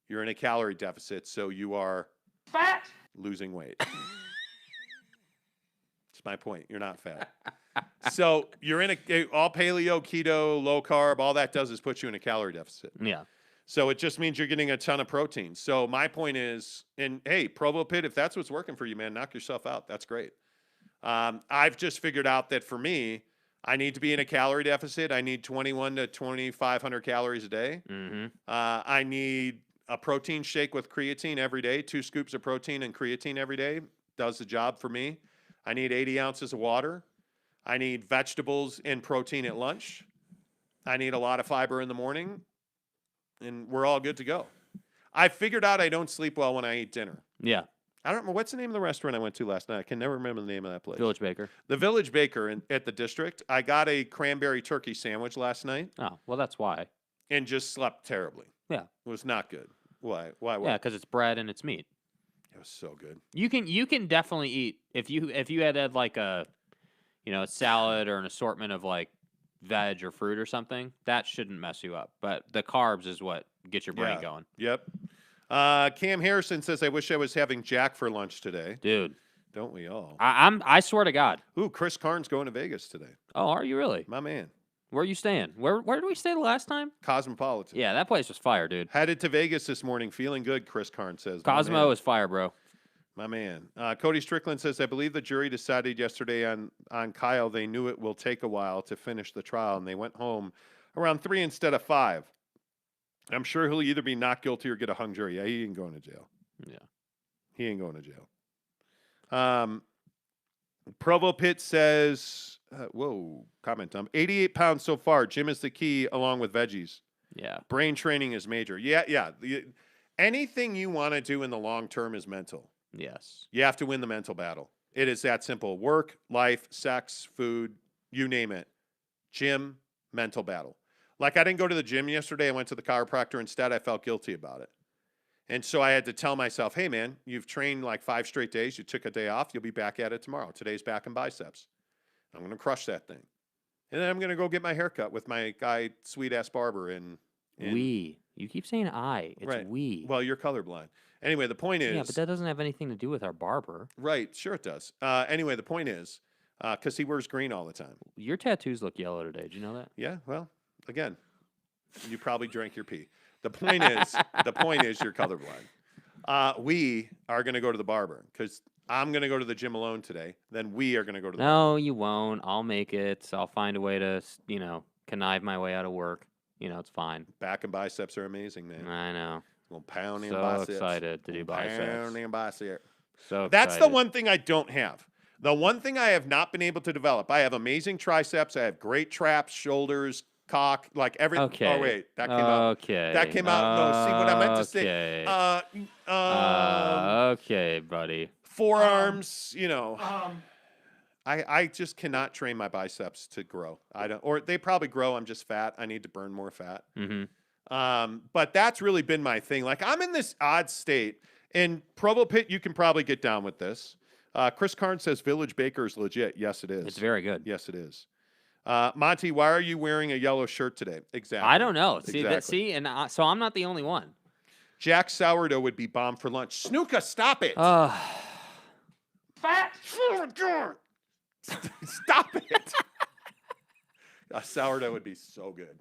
you're in a calorie deficit, so you are fat, losing weight. That's my point. You're not fat. So you're in all paleo, keto, low carb, all that does is put you in a calorie deficit. Yeah. So it just means you're getting a ton of protein. So my point is, and hey, Provo Pit, if that's what's working for you, man, knock yourself out. That's great. I've just figured out that for me, I need to be in a calorie deficit. I need 21 to 2,500 calories a day. Mm-hmm. I need a protein shake with creatine every day. 2 scoops of protein and creatine every day does the job for me. I need 80 ounces of water. I need vegetables and protein at lunch. I need a lot of fiber in the morning. And we're all good to go. I figured out I don't sleep well when I eat dinner. Yeah. I don't remember. What's the name of the restaurant I went to last night? I can never remember the name of that place. Village Baker. The Village Baker at the District. I got a cranberry turkey sandwich last night. Oh, well, that's why. And just slept terribly. Yeah. It was not good. Why? Yeah, because it's bread and it's meat. It was so good. You can definitely eat if you had like a a salad or an assortment of like veg or fruit or something, that shouldn't mess you up. But the carbs is what gets your brain going. Yep. Cam Harrison says, I wish I was having Jack for lunch today. Dude. Don't we all? I swear to God. Ooh, Chris Karn's going to Vegas today. Oh, are you really? My man. Where are you staying? Where did we stay the last time? Cosmopolitan. Yeah, that place was fire, dude. Headed to Vegas this morning, feeling good, Chris Karn says. Cosmo is fire, bro. My man. Cody Strickland says, I believe the jury decided yesterday on Kyle. They knew it will take a while to finish the trial, and they went home around 3 instead of 5. I'm sure he'll either be not guilty or get a hung jury. Yeah, he ain't going to jail. Yeah. He ain't going to jail. Provo Pitt says, comment. 88 pounds so far. Gym is the key along with veggies. Yeah. Brain training is major. Yeah. Anything you want to do in the long term is mental. Yes. You have to win the mental battle. It is that simple. Work, life, sex, food, you name it. Gym, mental battle. Like I didn't go to the gym yesterday. I went to the chiropractor instead. I felt guilty about it. And so I had to tell myself, hey, man, you've trained like 5 straight days. You took a day off. You'll be back at it tomorrow. Today's back and biceps. I'm going to crush that thing. And then I'm going to go get my hair cut with my guy, sweet-ass barber. We. You keep saying I. It's right. we. Well, you're colorblind. Anyway, the point is... Yeah, but that doesn't have anything to do with our barber. Right. Sure it does. Anyway, the point is, because he wears green all the time. Your tattoos look yellow today. Did you know that? Yeah. Well, again, you probably drank your pee. The point is you're colorblind. We are going to go to the barber because I'm going to go to the gym alone today. Then we are going to go to the barber. No, you won't. I'll make it. I'll find a way to, connive my way out of work. It's fine. Back and biceps are amazing, man. I know. Little pounding so biceps. Excited to do biceps. Pounding biceps. So that's excited. the one thing I don't have. The one thing I have not been able to develop. I have amazing triceps. I have great traps, shoulders, cock, like everything. Okay. Oh wait, that came out. Okay. That came out. No, see what I meant to say. Okay, buddy. Forearms. I just cannot train my biceps to grow. Or they probably grow. I'm just fat. I need to burn more fat. Mm-hmm. But that's really been my thing. Like I'm in this odd state. And Provo Pit, you can probably get down with this. Chris Karn says Village Baker is legit. Yes, it is. It's very good. Yes, it is. Monty, why are you wearing a yellow shirt today? Exactly. I don't know. Exactly. So I'm not the only one. Jack sourdough would be bomb for lunch. Snuka, stop it. Fat. Stop it. A sourdough would be so good.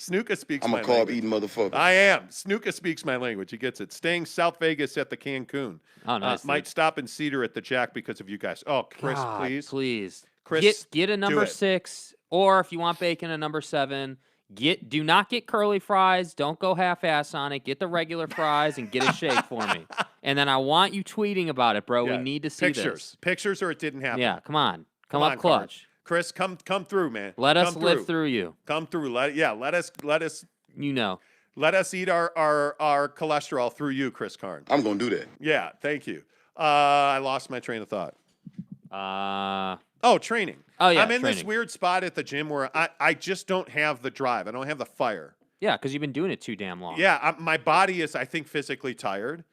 Snuka speaks I'm my a language. carb eating motherfucker. I am. Snuka speaks my language. He gets it. Staying South Vegas at the Cancun. Oh, nice. Might stop in Cedar at the Jack because of you guys. Oh, Chris, God, please. Chris, get a number it. 6, or if you want bacon, a number 7. Do not get curly fries. Don't go half-ass on it. Get the regular fries and get a shake for me. And then I want you tweeting about it, bro. Yeah. We need to see Pictures. this. Pictures, or it didn't happen. Yeah, come on. Come on, up clutch. Chris, come through, man. Let us live through you. Come through. Let us. You know. Let us eat our cholesterol through you, Chris Karn. I'm gonna do that. Yeah, thank you. I lost my train of thought. Training. Oh, yeah, I'm in this training. weird spot at the gym where I just don't have the drive. I don't have the fire. Yeah, because you've been doing it too damn long. Yeah, my body is, I think, physically tired.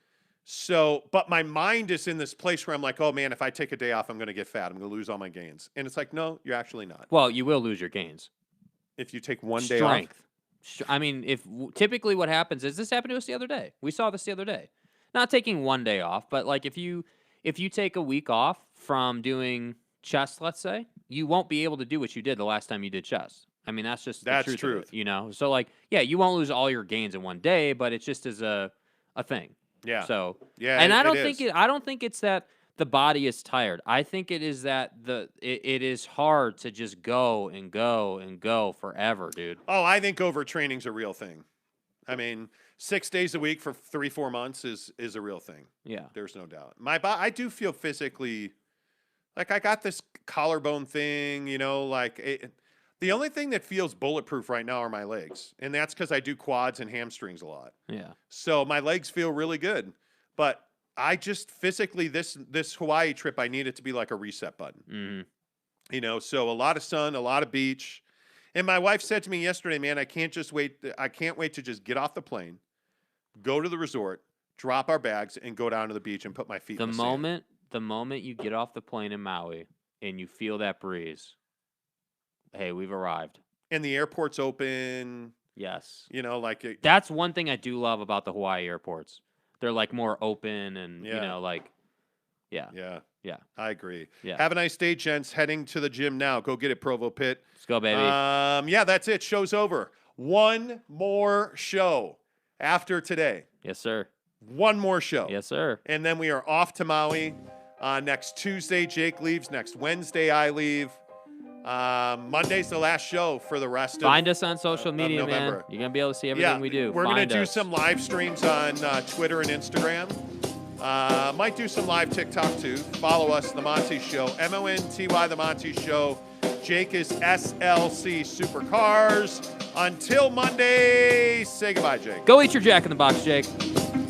So, but my mind is in this place where I'm like, oh, man, if I take a day off, I'm going to get fat. I'm going to lose all my gains. And it's like, no, you're actually not. Well, you will lose your gains. If you take one day off. I mean, typically what happens is, this happened to us the other day. We saw this the other day. Not taking one day off, but like if you take a week off from doing chest, let's say, you won't be able to do what you did the last time you did chest. I mean, that's just the truth of it, you know? So, like, yeah, you won't lose all your gains in one day, but it's just as a thing. Yeah. So, yeah, and I don't think it's that the body is tired. I think it is that it is hard to just go and go and go forever, dude. Oh, I think overtraining's a real thing. I mean, 6 days a week for 3-4 months is a real thing. Yeah. There's no doubt. I do feel physically, like I got this collarbone thing, you know, like the only thing that feels bulletproof right now are my legs. And that's because I do quads and hamstrings a lot. Yeah. So my legs feel really good. But I just physically, this Hawaii trip, I need it to be like a reset button. Mm-hmm. You know, so a lot of sun, a lot of beach. And my wife said to me yesterday, man, I can't wait to just get off the plane, go to the resort, drop our bags, and go down to the beach and put my feet in the sand. The moment you get off the plane in Maui and you feel that breeze, hey, we've arrived. And the airport's open. Yes. You know, like that's one thing I do love about the Hawaii airports. They're like more open and you know, like yeah. I agree. Yeah. Have a nice day, gents. Heading to the gym now. Go get it, Provo Pit. Let's go, baby. Yeah, that's it. Show's over. One more show after today. Yes, sir. One more show. Yes, sir. And then we are off to Maui. Next Tuesday, Jake leaves. Next Wednesday, I leave. Monday's the last show for the rest Find us on social media, man. November. You're going to be able to see everything we do. We're going to do some live streams on Twitter and Instagram. Might do some live TikTok too. Follow us, The Monty Show. MONTY, The Monty Show. Jake is SLC Supercars. Until Monday, say goodbye, Jake. Go eat your Jack in the Box, Jake.